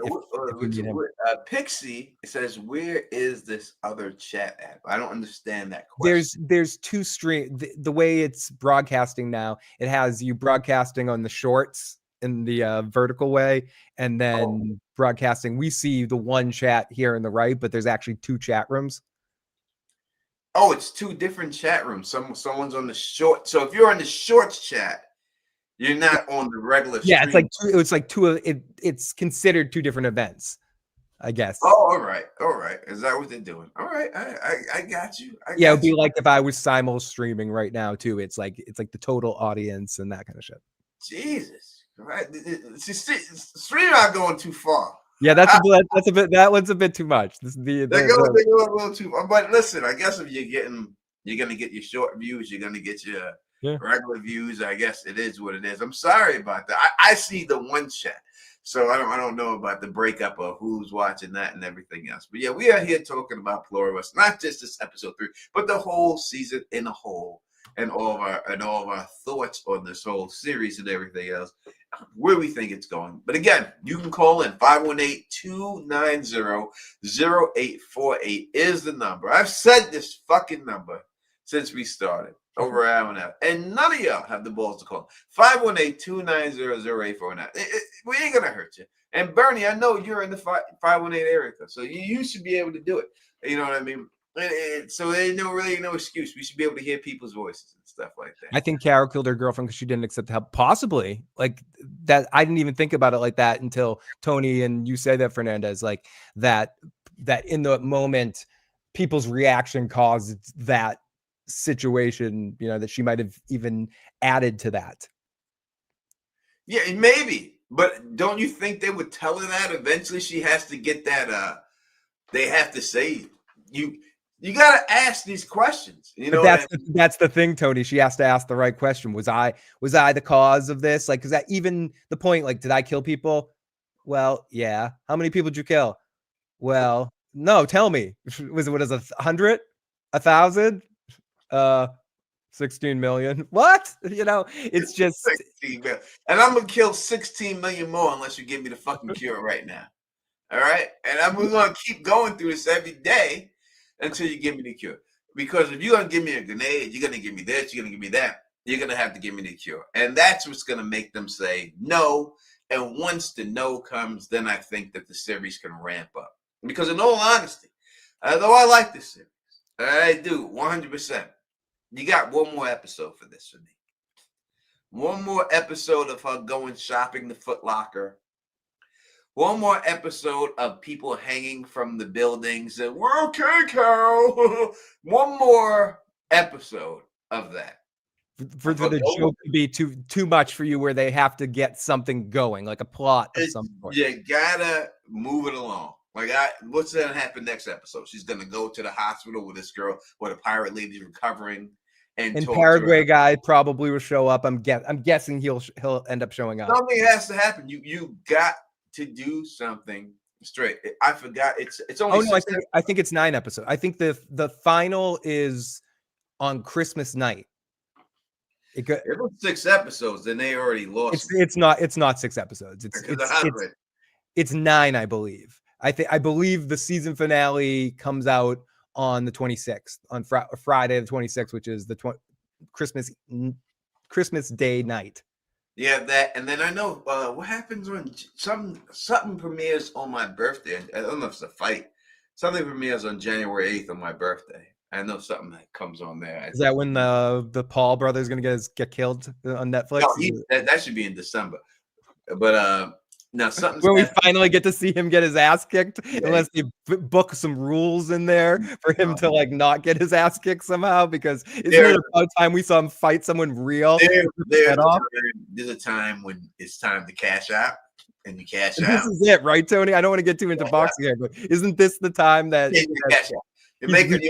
Pixie says, "Where is this other chat app?" I don't understand that question. There's 2 streams. The way it's broadcasting now, it has you broadcasting on the shorts in the vertical way, and then broadcasting, we see the one chat here in the right, but there's actually 2 chat rooms. Oh, it's 2 different chat rooms. Someone's on the short. So if you're on the shorts chat, you're not on the regular stream. Yeah, it's like 2. It's considered 2 different events, I guess. Oh, all right. Is that what they're doing? All right, I got you. Yeah, it'd be like if I was simul streaming right now too. It's like the total audience and that kind of shit. Jesus, right? Stream not going too far. Yeah, that one's a bit too much. They're going a little too far. But listen, I guess if you're gonna get your short views, you're gonna get your regular views. I guess it is what it is. I'm sorry about that. I see the one chat. So I don't know about the breakup of who's watching that and everything else. But yeah, we are here talking about PlURIBUS, not just this episode 3, but the whole season in a whole, and all of our thoughts on this whole series and everything else, where we think it's going. But again, you can call in 518-290-0848 is the number. I've said this fucking number since we started. Over an hour and a half. And none of y'all have the balls to call. 518-290-0849. We ain't going to hurt you. And Bernie, I know you're in the 518 area code, so you should be able to do it. You know what I mean? So there's really no excuse. We should be able to hear people's voices and stuff like that. I think Carol killed her girlfriend because she didn't accept help. Possibly. Like that. I didn't even think about it like that until Tony and you say that, Fernandez, like that in the moment, people's reaction caused that situation, that she might have even added to that. Yeah, maybe, but don't you think they would tell her that eventually she has to get that? They have to say you got to ask these questions. That's the thing, Tony. She has to ask the right question. Was I the cause of this? Like, because that even the point, like, did I kill people? Well, yeah. How many people did you kill? Well, no. Tell me. What is 100, 1,000? 16 million. What? It's just 16 million. And I'm gonna kill 16 million more unless you give me the fucking cure right now. All right, and I'm gonna keep going through this every day until you give me the cure. Because if you're gonna give me a grenade, you're gonna give me this, you're gonna give me that, you're gonna have to give me the cure, and that's what's gonna make them say no. And once the no comes, then I think that the series can ramp up. Because in all honesty, though I like this series, I do 100%. You got one more episode for this for me. One more episode of her going shopping to Foot Locker. One more episode of people hanging from the buildings. And we're okay, Carol. One more episode of that. For the joke to be too much for you, where they have to get something going, like a plot of some sort. You gotta move it along. Like, what's gonna happen next episode? She's gonna go to the hospital with this girl, where the pirate lady's recovering, and Paraguay guy probably will show up. I'm guessing he'll end up showing up. Something has to happen. You got to do something straight. I forgot. It's only. Oh no, I think it's 9 episodes. I think the final is on Christmas night. It was 6 episodes, then they already lost. It's not 6 episodes. It's 9, I believe. I believe the season finale comes out on the 26th, on Friday the 26th, which is the Christmas Day night. Yeah, that, and then I know what happens when something premieres on my birthday. I don't know if it's a fight. Something premieres on January 8th on my birthday. I know something that comes on there. Is that when the Paul brother is going to get killed on Netflix? No, that should be in December. But now something when we finally get to see him get his ass kicked, unless they book some rules in there for him to like not get his ass kicked somehow. Because isn't it about time we saw him fight someone real? There's a time when it's time to cash out. And you cash out. This is it, right, Tony? I don't want to get too into boxing here, but isn't this the time that you cash out? You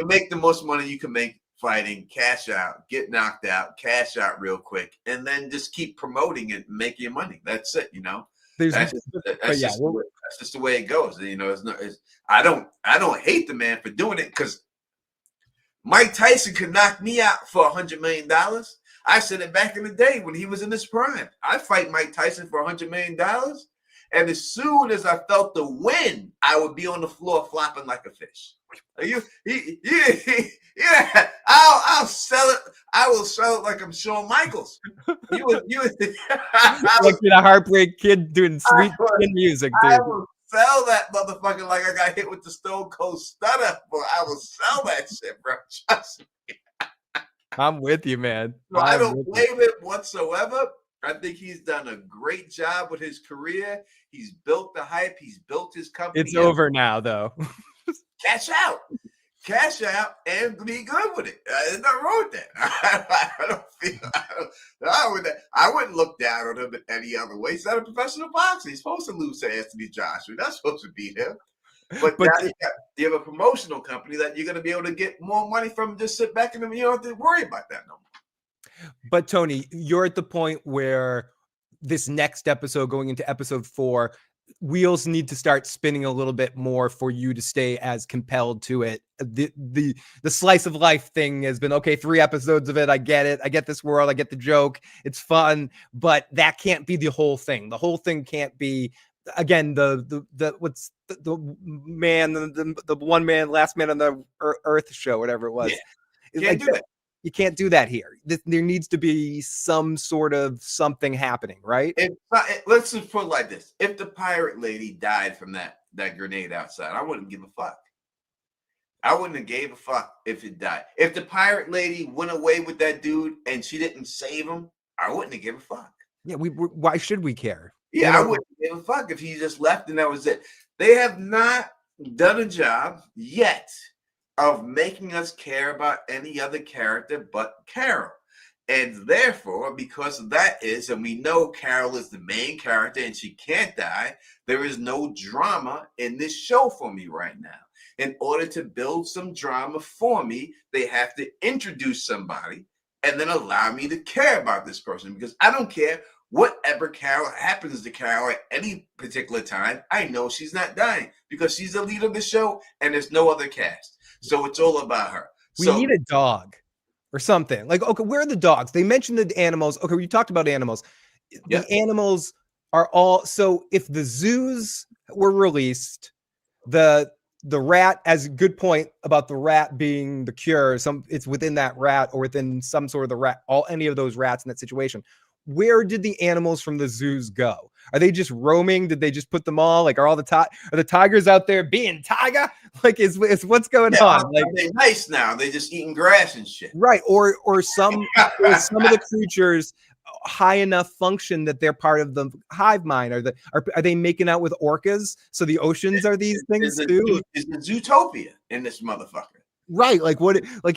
make the most money you can make fighting, cash out, get knocked out, cash out real quick, and then just keep promoting it and make your money. That's it, That's just the way it goes. I don't hate the man for doing it, because Mike Tyson could knock me out for $100 million. I said it back in the day when he was in his prime. I fight Mike Tyson for $100 million. And as soon as I felt the wind, I would be on the floor flopping like a fish. Yeah, I'll sell it. I will sell it like I'm Shawn Michaels. You Like a heartbreak kid doing sweet music, dude. I will sell that motherfucker like I got hit with the Stone Cold Stunner. Boy, I will sell that shit, bro. Trust me. I'm with you, man. So I don't blame him whatsoever. I think he's done a great job with his career. He's built the hype. He's built his company. It's over now, though. Cash out. Cash out and be good with it. There's nothing wrong with that. I wouldn't look down on him in any other way. He's not a professional boxer. He's supposed to lose to Anthony Joshua. You're not supposed to beat him. But now you have a promotional company that you're going to be able to get more money from. Just sit back and you don't have to worry about that no more. But Tony, you're at the point where this next episode, going into episode 4, wheels need to start spinning a little bit more for you to stay as compelled to it. The slice of life thing has been okay. 3 episodes of it. I get it. I get this world. I get the joke. It's fun, but that can't be the whole thing. The whole thing can't be, again, the one man, last man on the earth show, whatever it was. Yeah. Can't do that. You can't do that here. There needs to be some sort of something happening, right? Let's just put it like this. If the pirate lady died from that grenade outside, I wouldn't give a fuck. I wouldn't have gave a fuck if it died. If the pirate lady went away with that dude and she didn't save him, I wouldn't have given a fuck. Yeah, why should we care? Yeah, I wouldn't give a fuck if he just left and that was it. They have not done a job yet of making us care about any other character but Carol. And therefore, because of that and we know Carol is the main character and she can't die, there is no drama in this show for me right now. In order to build some drama for me, they have to introduce somebody and then allow me to care about this person, because I don't care whatever Carol happens to Carol at any particular time. I know she's not dying because she's the lead of the show and there's no other cast. So it's all about her. We need a dog or something. Like, okay, where are the dogs? They mentioned the animals. Okay, we talked about animals. Yeah. The animals are all, so if the zoos were released, the rat, as a good point about the rat being the cure, it's within that rat or within some sort of the rat, any of those rats in that situation. Where did the animals from the zoos go? Are they just roaming? Did they just put them all? Like, are the tigers out there being tiger? Like, is what's going on? Like, they're nice now. They're just eating grass and shit. Right. Or some of the creatures high enough function that they're part of the hive mind. Are they making out with orcas? So the oceans are these things too? It's a zootopia in this motherfucker. Right. Like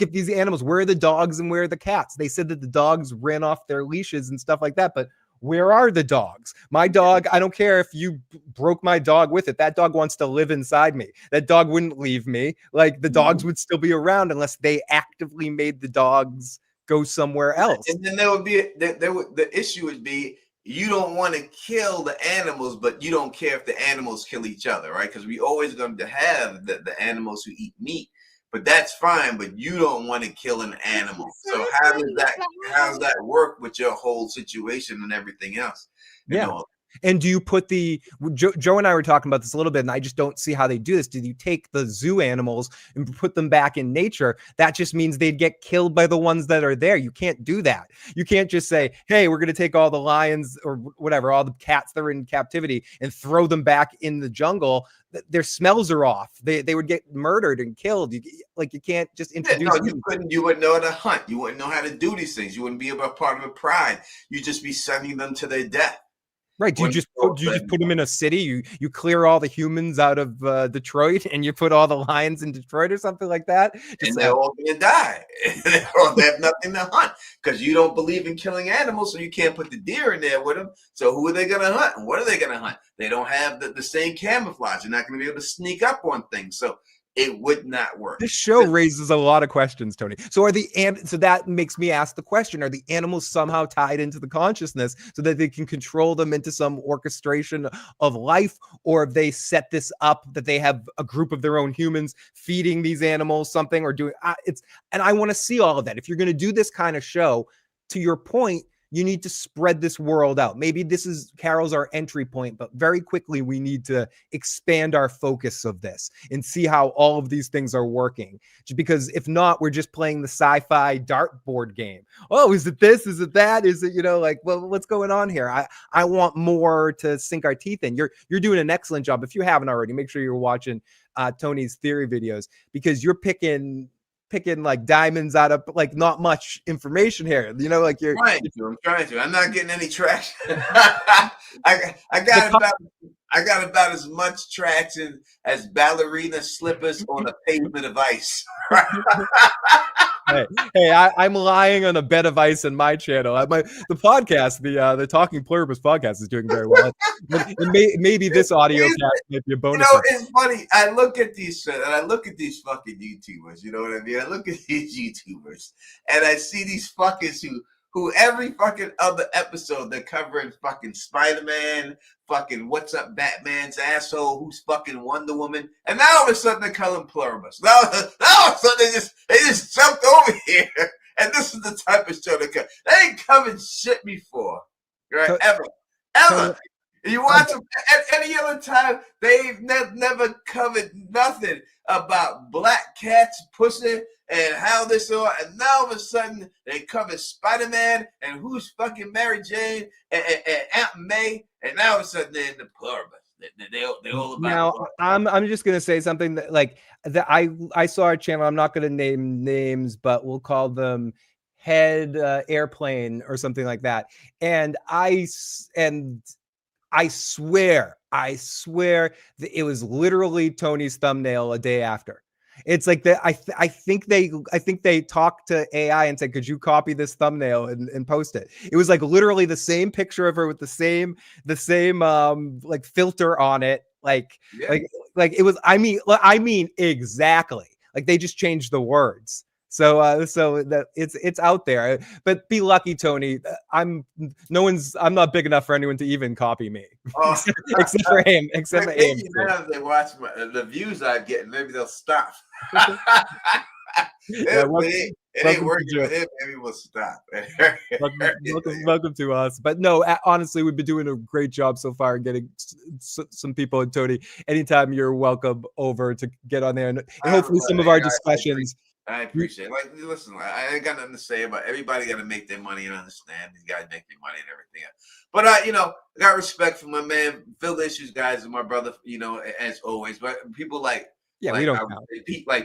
if these animals, where are the dogs and where are the cats? They said that the dogs ran off their leashes and stuff like that, but where are the dogs? My dog, I don't care if you broke my dog with it. That dog wants to live inside me. That dog wouldn't leave me. Like, the dogs would still be around unless they actively made the dogs go somewhere else. And then the issue would be, you don't want to kill the animals, but you don't care if the animals kill each other, right? Because we always going to have the animals who eat meat. But that's fine, but you don't want to kill an animal. So how does that work with your whole situation and everything else? Yeah. And do you put Joe and I were talking about this a little bit, and I just don't see how they do this. Did you take the zoo animals and put them back in nature? That just means they'd get killed by the ones that are there. You can't do that. You can't just say, hey, we're going to take all the lions or whatever, all the cats that are in captivity and throw them back in the jungle. Their smells are off. They would get murdered and killed. You can't just introduce. You wouldn't know how to hunt. You wouldn't know how to do these things. You wouldn't be a part of a pride. You'd just be sending them to their death. Right. Do you just put them in a city? You clear all the humans out of Detroit and you put all the lions in Detroit or something like that? And they're all going to die. They have nothing to hunt because you don't believe in killing animals, so you can't put the deer in there with them. So who are they going to hunt? And what are they going to hunt? They don't have the same camouflage. You're not going to be able to sneak up on things. So it would not work. This show raises a lot of questions, Tony. So so that makes me ask the question, are the animals somehow tied into the consciousness so that they can control them into some orchestration of life? Or have they set this up that they have a group of their own humans feeding these animals something or doing and I want to see all of that. If you're going to do this kind of show, to your point, you need to spread this world out. Maybe this is Carol's our entry point, but very quickly we need to expand our focus of this and see how all of these things are working. Because if not, we're just playing the sci-fi dartboard game. Oh, is it this? Is it that? Is it, like, well, what's going on here? I want more to sink our teeth in. You're doing an excellent job. If you haven't already, make sure you're watching Tony's theory videos, because you're picking like diamonds out of like not much information here. Like I'm trying to. I'm not getting any traction. I got about as much traction as ballerina slippers on a pavement of ice. Hey, I'm lying on a bed of ice in my channel. The podcast, the Talking Pluribus podcast, is doing very well. Maybe this audio cast might be a bonus. It's funny. I look at these fucking YouTubers. You know what I mean? I look at these YouTubers and I see these fuckers who every fucking other episode they're covering fucking Spider-Man, fucking What's Up Batman's asshole, who's fucking Wonder Woman, and now all of a sudden they're calling Pluribus. Now all of a sudden they just jumped over here, and this is the type of show they cover. They ain't covered shit before, right? Ever. You watch them at any other time, they've never covered nothing about black cats, pussy, and how this all. And now all of a sudden they cover Spider-Man and who's fucking Mary Jane and Aunt May, and now all of a sudden they're in the Pluribus. They're all about. Now I'm just gonna say something that I saw a channel. I'm not gonna name names, but we'll call them Head Airplane or something like that. And I swear that it was literally Tony's thumbnail a day after. It's like that. I think they talked to AI and said, "Could you copy this thumbnail and post it?" It was like literally the same picture of her with the same like filter on it. Like it was. I mean exactly. Like they just changed the words. So that it's out there, but be lucky, Tony. I'm not big enough for anyone to even copy me, except for him. Except for him. Now if they watch the views I'm getting, maybe they'll stop. It ain't working with him. Maybe we'll stop. welcome to us. But no, honestly, we've been doing a great job so far getting some people. And Tony, anytime you're welcome over to get on there, and hopefully some of our discussions. I appreciate it. Like, listen, I ain't got nothing to say about it. Everybody got to make their money and understand these guys make their money and everything else. But I got respect for my man Phil Issues guys and my brother, as always. But people we don't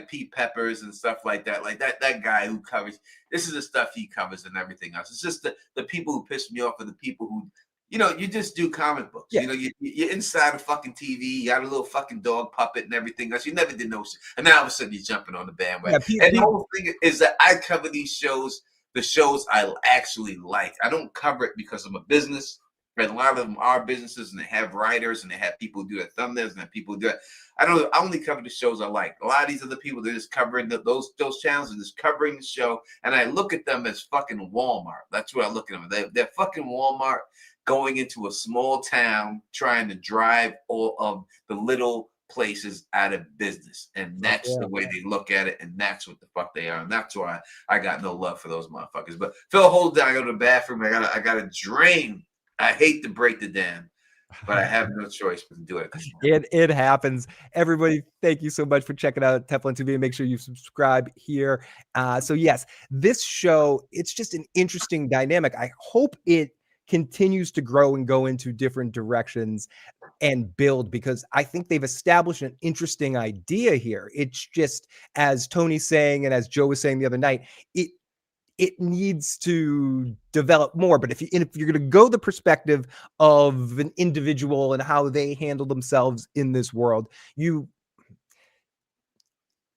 Pete Peppers and stuff like that. Like that guy who covers, this is the stuff he covers and everything else. It's just the people who piss me off are the people who, you just do comic books. Yeah. You're inside a fucking TV. You got a little fucking dog puppet and everything else. You never did no shit. And now all of a sudden you're jumping on the bandwagon. Yeah, the whole thing is that I cover these shows, the shows I actually like. I don't cover it because I'm a business. And a lot of them are businesses, and they have writers, and they have people who do their thumbnails, and they have people who do it. I only cover the shows I like. A lot of these other people, they're just covering those channels and just covering the show. And I look at them as fucking Walmart. That's what I look at them. They're fucking Walmart going into a small town trying to drive all of the little places out of business. And that's the way they look at it, and that's what the fuck they are. And that's why I got no love for those motherfuckers. But Phil, hold down. I go to the bathroom. I gotta drain. I hate to break the dam, but I have no choice but to do it. It happens. Everybody, thank you so much for checking out Teflon TV. Make sure you subscribe here. So yes, this show, it's just an interesting dynamic. I hope it continues to grow and go into different directions and build, because I think they've established an interesting idea here. It's just, as Tony's saying, and as Joe was saying the other night, it needs to develop more. But if you're going to go the perspective of an individual and how they handle themselves in this world,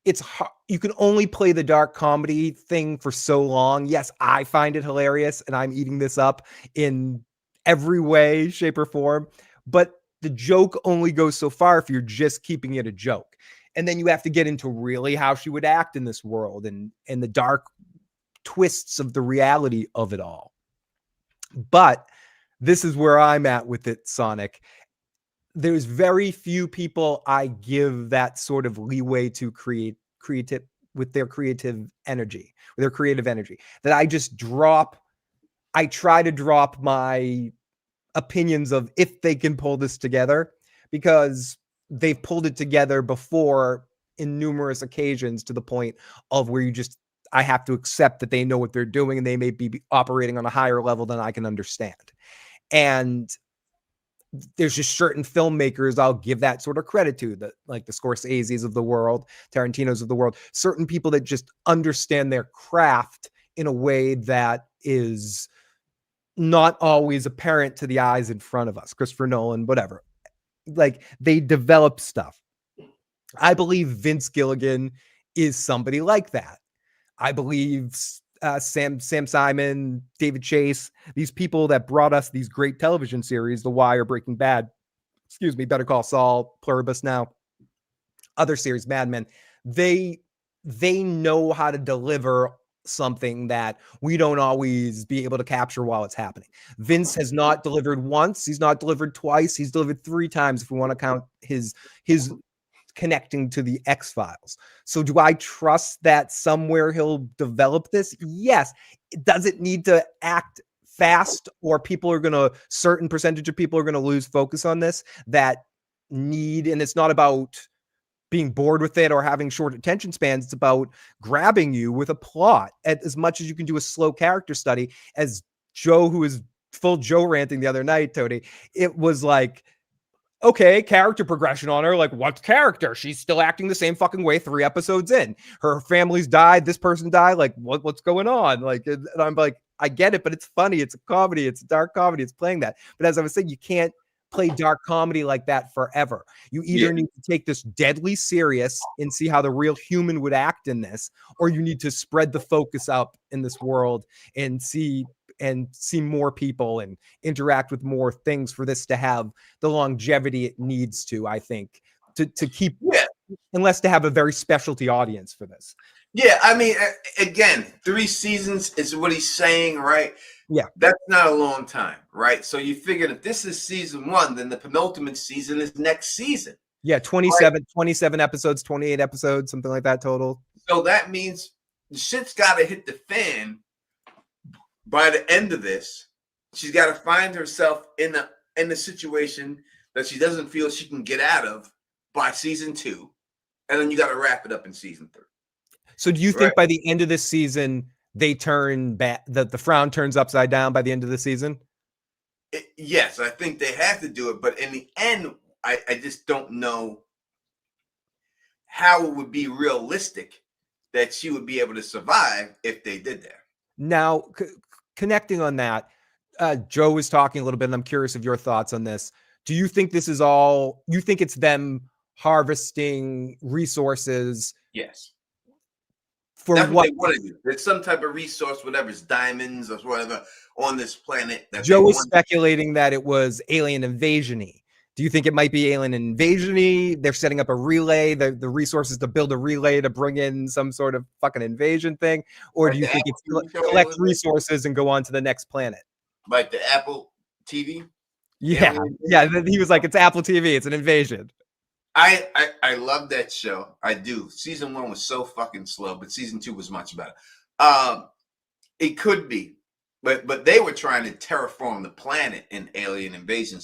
it's hard. You can only play the dark comedy thing for so long. Yes, I find it hilarious, and I'm eating this up in every way, shape, or form. But the joke only goes so far if you're just keeping it a joke. And then you have to get into really how she would act in this world and the dark twists of the reality of it all. But this is where I'm at with it, Sonic. There's very few people I give that sort of leeway to create with their creative energy, that I just drop I try to drop my opinions of if they can pull this together, because they've pulled it together before in numerous occasions to the point of where I have to accept that they know what they're doing and they may be operating on a higher level than I can understand. And there's just certain filmmakers I'll give that sort of credit to, that like the Scorseses of the world, Tarantino's of the world, certain people that just understand their craft in a way that is not always apparent to the eyes in front of us. Christopher Nolan, whatever. Like, they develop stuff. I believe Vince Gilligan is somebody like that. I believe Sam Simon, David Chase, these people that brought us these great television series, The Wire, Breaking Bad, Better Call Saul, Pluribus now, other series, Mad Men, they know how to deliver something that we don't always be able to capture while it's happening. Vince has not delivered once, he's not delivered twice, he's delivered 3 times if we want to count his connecting to the X-Files. So do I trust that somewhere he'll develop this? Yes. Does it need to act fast, or certain percentage of people are going to lose focus on this and it's not about being bored with it or having short attention spans. It's about grabbing you with a plot as much as you can do a slow character study. As Joe, who is full Joe ranting the other night, Tony, it was like, okay, character progression on her. Like, what character? She's still acting the same fucking way 3 episodes in. Her family's died. This person died. Like, what's going on? Like, and I'm like, I get it, but it's funny. It's a comedy. It's a dark comedy. It's playing that. But as I was saying, you can't play dark comedy like that forever. You either need to take this deadly serious and see how the real human would act in this, or you need to spread the focus up in this world and see more people and interact with more things for this to have the longevity it needs to, I think, to keep, unless to have a very specialty audience for this. Yeah, I mean, again, 3 seasons is what he's saying, right? Yeah. That's not a long time, right? So you figure if this is season 1, then the penultimate season is next season. Yeah, 27 episodes, 28 episodes, something like that total. So that means the shit's got to hit the fan by the end of this. She's got to find herself in the situation that she doesn't feel she can get out of by season 2. And then you got to wrap it up in season 3. So do you think by the end of this season, they turn back, the frown turns upside down by the end of the season? Yes, I think they have to do it. But in the end, I just don't know how it would be realistic that she would be able to survive if they did that. Now, connecting on that, Joe was talking a little bit, and I'm curious of your thoughts on this. Do you think this is all, you think it's them harvesting resources? Yes. For That's what they want to do. There's some type of resource, whatever, it's diamonds or whatever on this planet. That Joe was speculating that it was alien invasion-y. Do you think it might be alien invasion-y? They're setting up a relay, the resources to build a relay to bring in some sort of fucking invasion thing? Or do you think it's collect resources and go on to the next planet? Like the Apple TV? Yeah. Yeah. He was like, it's Apple TV. It's an invasion. I love that show. I do. Season 1 was so fucking slow, but season 2 was much better. It could be, but they were trying to terraform the planet in Alien Invasion,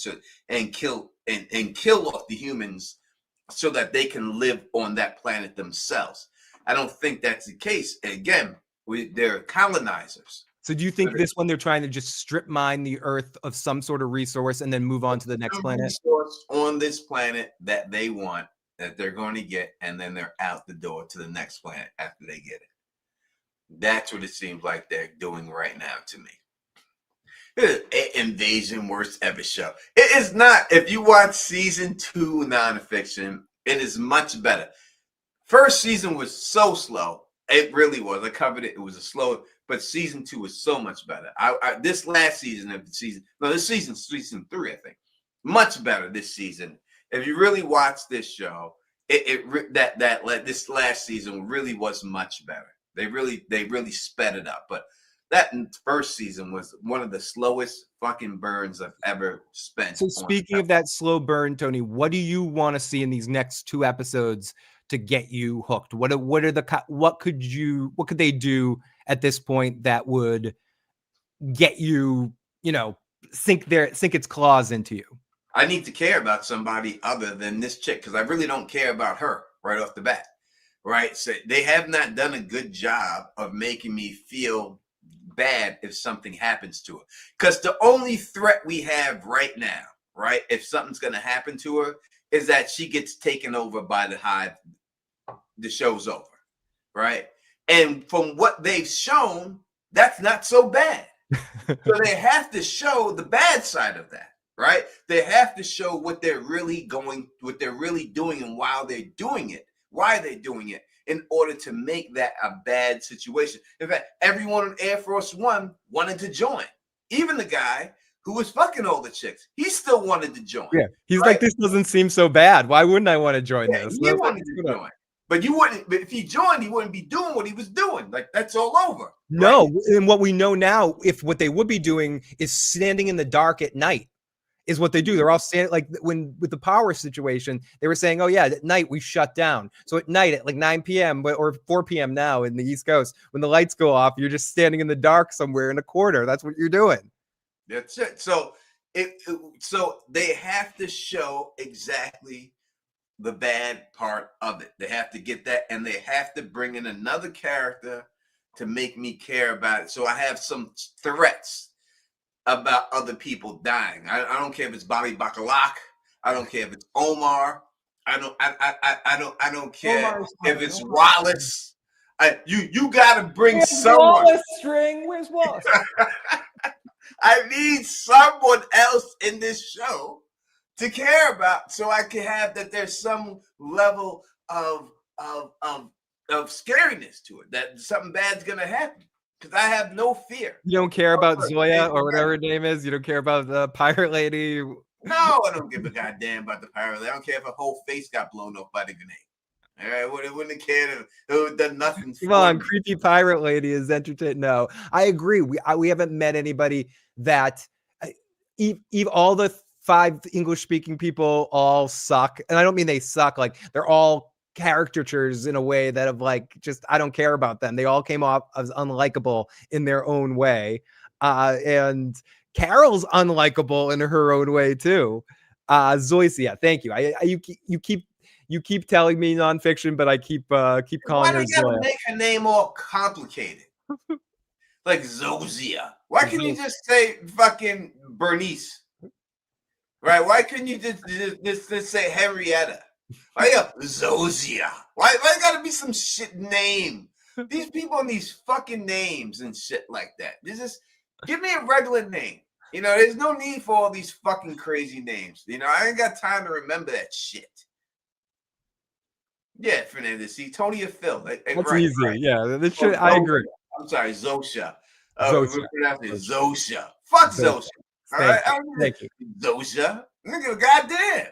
and kill off the humans so that they can live on that planet themselves. I don't think that's the case. Again, they're colonizers. So do you think this one they're trying to just strip mine the Earth of some sort of resource and then move on to the next planet? Resource on this planet that they want, that they're going to get, and then they're out the door to the next planet after they get it. That's what it seems like they're doing right now to me. Invasion, worst ever show. It is not. If you watch season 2 nonfiction, it is much better. First season was so slow. It really was. I covered it. It was a slow. But season 2 was so much better. This last season of the season, this season's season 3, I think, much better this season. If you really watch this show, this last season really was much better. They really sped it up. But that first season was one of the slowest fucking burns I've ever spent. So speaking of that slow burn, Tony, what do you want to see in these next 2 episodes to get you hooked? What could they do at this point that would get you, sink its claws into you. I need to care about somebody other than this chick because I really don't care about her right off the bat. Right? So they have not done a good job of making me feel bad if something happens to her. Because the only threat we have right now, right, if something's going to happen to her, is that she gets taken over by the Hive. The show's over, right? And from what they've shown, that's not so bad. So they have to show the bad side of that, right? They have to show what they're really doing and why they're doing it in order to make that a bad situation. In fact, everyone on Air Force One wanted to join. Even the guy who was fucking all the chicks, he still wanted to join. Yeah, he's right? like, this doesn't seem so bad. Why wouldn't I want to join this? He wanted to join. But you wouldn't. But if he joined, he wouldn't be doing what he was doing. Like that's all over. No, right? And what we know now, if what they would be doing is standing in the dark at night, is what they do. They're all standing, like when with the power situation, they were saying, "Oh yeah, at night we shut down." So at night at like 9 p.m. or 4 p.m. now in the East Coast, when the lights go off, you're just standing in the dark somewhere in a corner. That's what you're doing. That's it. So so they have to show exactly the bad part of it. They have to get that, and they have to bring in another character to make me care about it. So I have some threats about other people dying. I don't care if it's Bobby Bacalac. I don't care if it's Omar. I don't care if it's Wallace. You gotta bring someone. Where's Wallace? I need someone else in this show to care about, so I can have that there's some level of scariness to it, that something bad's gonna happen. Because I have no fear. You don't care about Zoya or whatever her name is? You don't care about the pirate lady? No, I don't give a goddamn about the pirate lady. I don't care if her whole face got blown off by the grenade. All right, wouldn't have cared if it would have done nothing. Come on, creepy pirate lady is entertaining. No, I agree. We haven't met anybody that all the 5 English-speaking people all suck. And I don't mean they suck. Like, they're all caricatures in a way that of like, just, I don't care about them. They all came off as unlikable in their own way. And Carol's unlikable in her own way too. Zoyce, yeah, thank you. You keep telling me nonfiction, but I keep calling Why her do you gotta Zoya. make her name all complicated? Like Zozia. Why can't you just say fucking Bernice? Right? Why couldn't you just say Henrietta? Why you got Zozia? Why gotta be some shit name? These people and these fucking names and shit like that. Just give me a regular name. There's no need for all these fucking crazy names. I ain't got time to remember that shit. Yeah, Fernandez. See, Tony or Phil. That's right, easy. right. Yeah, this shit, I agree. I'm sorry, Zosha. Zosha. Fuck Zosha. All right, Thank you. Zosha. Nigga, goddamn.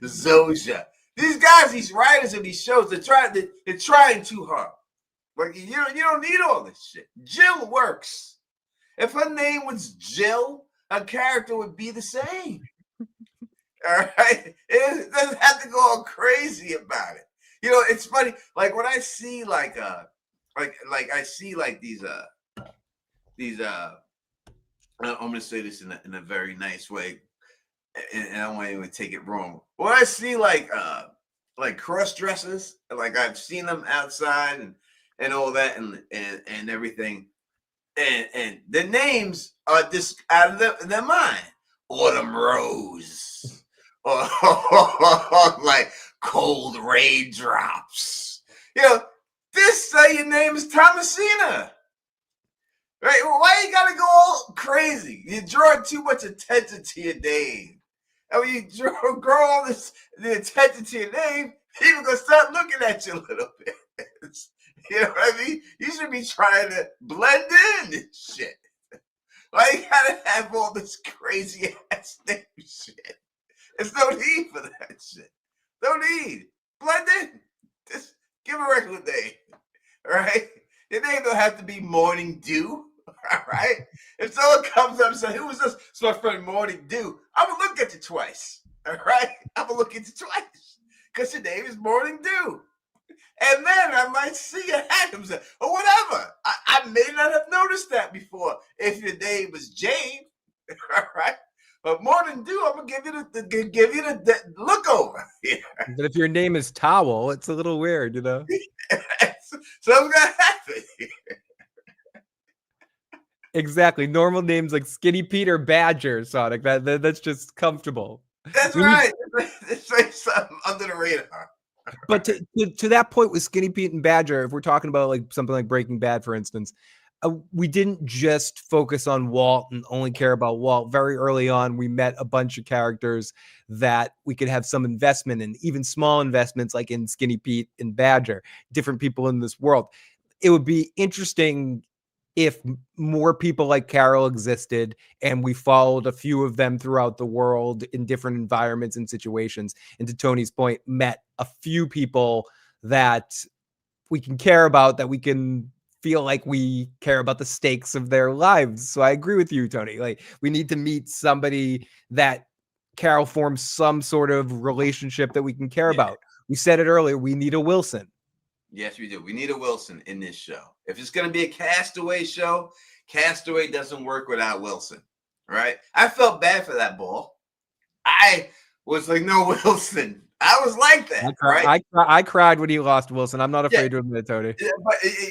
Zosha. These guys, these writers of these shows, they're trying too hard. Like you don't need all this shit. Jill works. If her name was Jill, her character would be the same. All right, it doesn't have to go all crazy about it. It's funny. Like when I see like I see like these I'm gonna say this in a very nice way, and I don't want anyone to take it wrong. When I see like cross dressers, like I've seen them outside and all that and everything, and the names are just out of their mind. Autumn Rose, or like Cold Raindrops. This say your name is Thomasina. Right? Why you gotta go all crazy? You draw too much attention to your name. And when you grow all the attention to your name, people gonna start looking at you a little bit. You know what I mean? You should be trying to blend in and shit. Why you gotta have all this crazy ass name shit? There's no need for that shit. No need. Blend in. Just give a regular name. All right? Your name don't have to be Morning Dew. All right? If someone comes up and says, "Who was this?" It's my friend Morning Dew. I'm gonna look at you twice. All right? I'm gonna look at you twice. Because your name is Morning Dew. And then I might see a Adams or whatever. I may not have noticed that before if your name was James, all right? But more than do, I'm gonna give you the look over. Yeah. But if your name is Towel, it's a little weird, you know. Something's gonna happen. Exactly. Normal names like Skinny Pete or Badger, Sonic. That's just comfortable. That's right. It's like something under the radar. But to that point with Skinny Pete and Badger, if we're talking about like something like Breaking Bad, for instance, we didn't just focus on Walt and only care about Walt. Very early on, we met a bunch of characters that we could have some investment in, even small investments like in Skinny Pete and Badger, different people in this world. It would be interesting if more people like Carol existed and we followed a few of them throughout the world in different environments and situations. And to Tony's point, met a few people that we can care about, that we can feel like we care about the stakes of their lives. So I agree with you, Tony. Like, we need to meet somebody that Carol forms some sort of relationship that we can care about. We said it earlier, we need a Wilson. Yes, we do. We need a Wilson in this show. If it's going to be a Castaway show, Castaway doesn't work without Wilson, right? I felt bad for that ball. I was like, no, Wilson. I was like that, right? I cried when he lost Wilson. I'm not afraid to admit it, Tony. Yeah,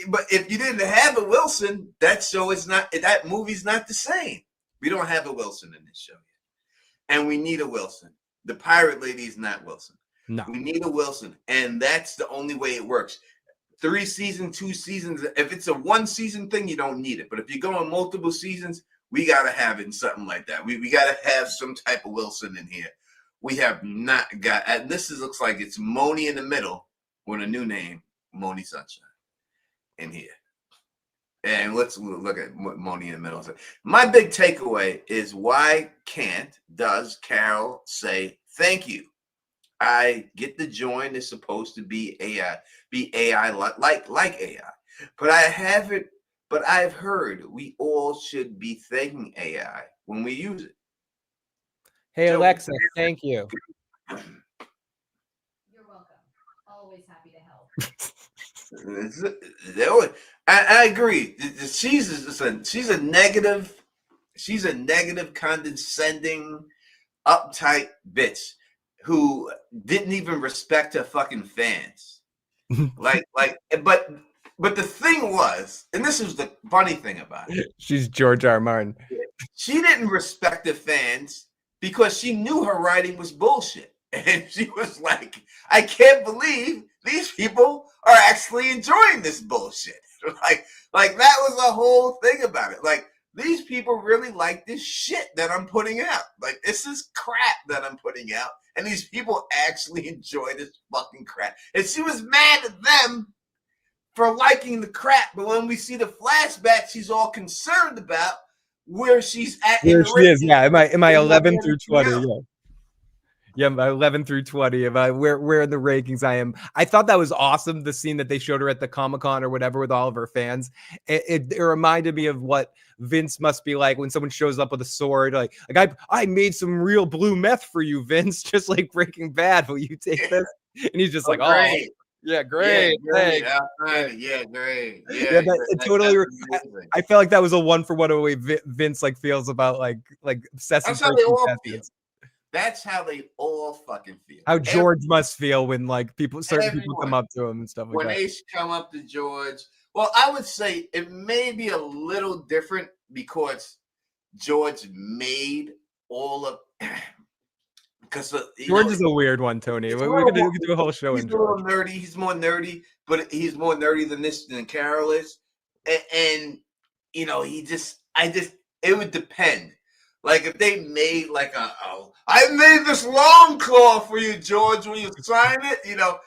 but if you didn't have a Wilson, that show is not, that movie's not the same. We don't have a Wilson in this show yet. And we need a Wilson. The pirate lady is not Wilson. No. We need a Wilson. And that's the only way it works. 3 seasons, 2 seasons. If it's a 1 season thing, you don't need it. But if you're going multiple seasons, we got to have it in something like that. We got to have some type of Wilson in here. We have not got, and this looks like it's Moni in the middle with a new name, Moni Sunshine, in here. And let's look at what Moni in the middle is. My big takeaway is, why does Carol say thank you? I get the join is supposed to be AI like AI, but I've heard we all should be thanking AI when we use it. Hey, So, Alexa, thank you. You're welcome. Always happy to help. I agree. She's a negative, condescending, uptight bitch who didn't even respect her fucking fans. but the thing was, and this is the funny thing about it. She's George R. Martin. She didn't respect the fans because she knew her writing was bullshit. And she was like, I can't believe these people are actually enjoying this bullshit. Like that was the whole thing about it. Like, these people really like this shit that I'm putting out. Like, this is crap that I'm putting out. And these people actually enjoy this fucking crap. And she was mad at them for liking the crap. But when we see the flashback, she's all concerned about where she's at. Where she is, yeah. Am I 11 through 20? Yeah. Yeah, 11 through 20. Where in the rankings I am. I thought that was awesome. The scene that they showed her at the Comic-Con or whatever with all of her fans. It reminded me of what Vince must be like when someone shows up with a sword. Like I made some real blue meth for you, Vince. Just like Breaking Bad. Will you take this? And he's just like, great. Oh, yeah, great. Yeah, great. Yeah, great. Yeah, it totally. I felt like that was a 1-for-1 way Vince like feels about like obsessive. That's how they all feel. That's how they all fucking feel. How George must feel when like certain people come up to him and stuff like when that. When they come up to George, well, I would say it may be a little different because George made all of. Because George is a weird one, Tony. We could do a whole show. He's a little nerdy. He's more nerdy, but he's more nerdy than Carol is. And you know, it would depend. Like if they made like I made this long claw for you, George. Will you sign it? You know,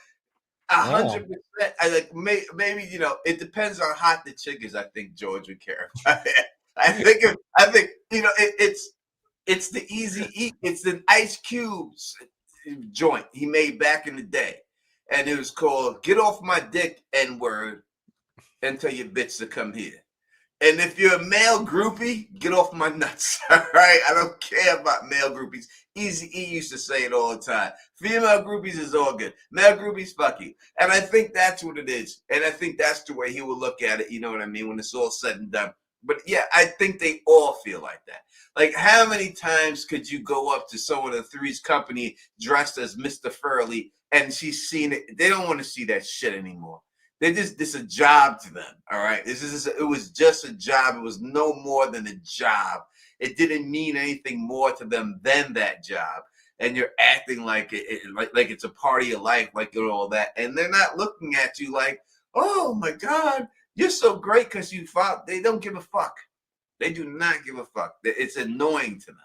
100%. I like maybe you know it depends on how hot the chick is. I think George would care. I think you know it's the Easy Eat. It's an Ice Cube joint he made back in the day, and it was called "Get Off My Dick N-Word and Tell Your Bitch to Come Here." And if you're a male groupie, get off my nuts. All right, I don't care about male groupies. Easy E used to say it all the time. Female groupies is all good. Male groupies, fuck you. And I think that's what it is. And I think that's the way he will look at it. You know what I mean? When it's all said and done. But yeah, I think they all feel like that. Like, how many times could you go up to someone in Three's Company dressed as Mr. Furley and she's seen it? They don't want to see that shit anymore. This is a job to them. All right. It was just a job. It was no more than a job. It didn't mean anything more to them than that job. And you're acting like like it's a party of life, like all that. And they're not looking at you like, oh my God, you're so great because you fought. They don't give a fuck. They do not give a fuck. It's annoying to them.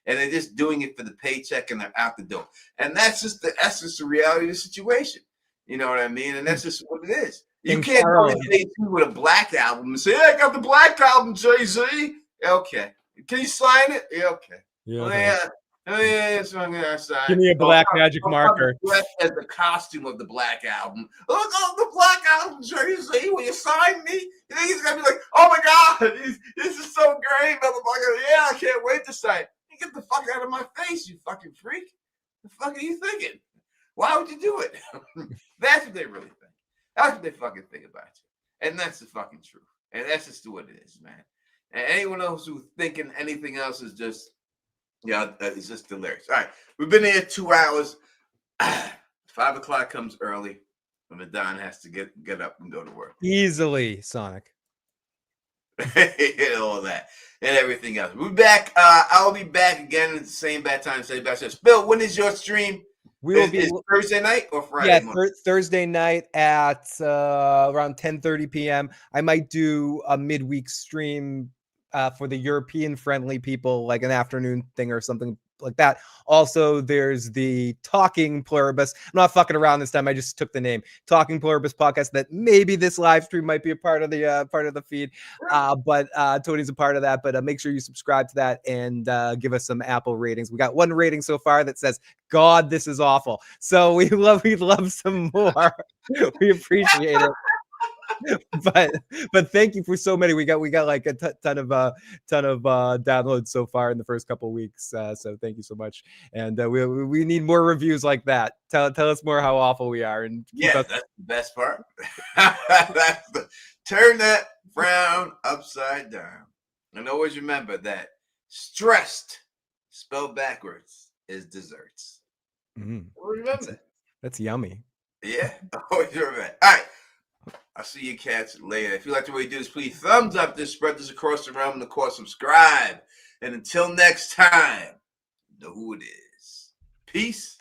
And they're just doing it for the paycheck and they're out the door. And that's just the reality of the situation. You know what I mean? And that's just what it is. You can't go to Jay-Z with a Black Album and say, hey, I got the Black Album, Jay-Z. Okay. Can you sign it? Yeah, okay. Yeah. Oh, yeah, it's on the outside. Give me a black magic marker. As the costume of the Black Album. Look, the Black Album, Jay-Z. Will you sign me? You think he's going to be like, oh, my God, this is so great, motherfucker. Yeah, I can't wait to sign. You get the fuck out of my face, you fucking freak. The fuck are you thinking? Why would you do it? That's what they really think. That's what they fucking think about you. And that's the fucking truth. And that's just what it is, man. And anyone else who's thinking anything else is just, it's just hilarious. All right. We've been here 2 hours. 5 o'clock comes early when the Don has to get up and go to work. Easily, Sonic. All that and everything else. We'll be back. I'll be back again at the same bad time, same bad show. Bill, when is your stream? We will be Thursday night or Friday morning? Thursday night at around 10:30 p.m. I might do a midweek stream for the European friendly people, like an afternoon thing or something like that. Also, there's the Talking Pluribus. I'm not fucking around this time. I just took the name Talking Pluribus podcast. That maybe this live stream might be a part of the feed. But Tony's a part of that. But make sure you subscribe to that and give us some Apple ratings. We got one rating so far that says, "God, this is awful." So we'd love some more. We appreciate it. but thank you for so many. We got like a ton of downloads so far in the first couple of weeks. So thank you so much. And we need more reviews like that. Tell us more how awful we are. And that's the best part. Turn that frown upside down. And always remember that stressed, spelled backwards, is desserts. Remember that. That's yummy. Yeah, always remember that. All right. I'll see you cats later. If you like the way you do this, please thumbs up this, spread this across the realm, and of course, subscribe. And until next time, you know who it is. Peace.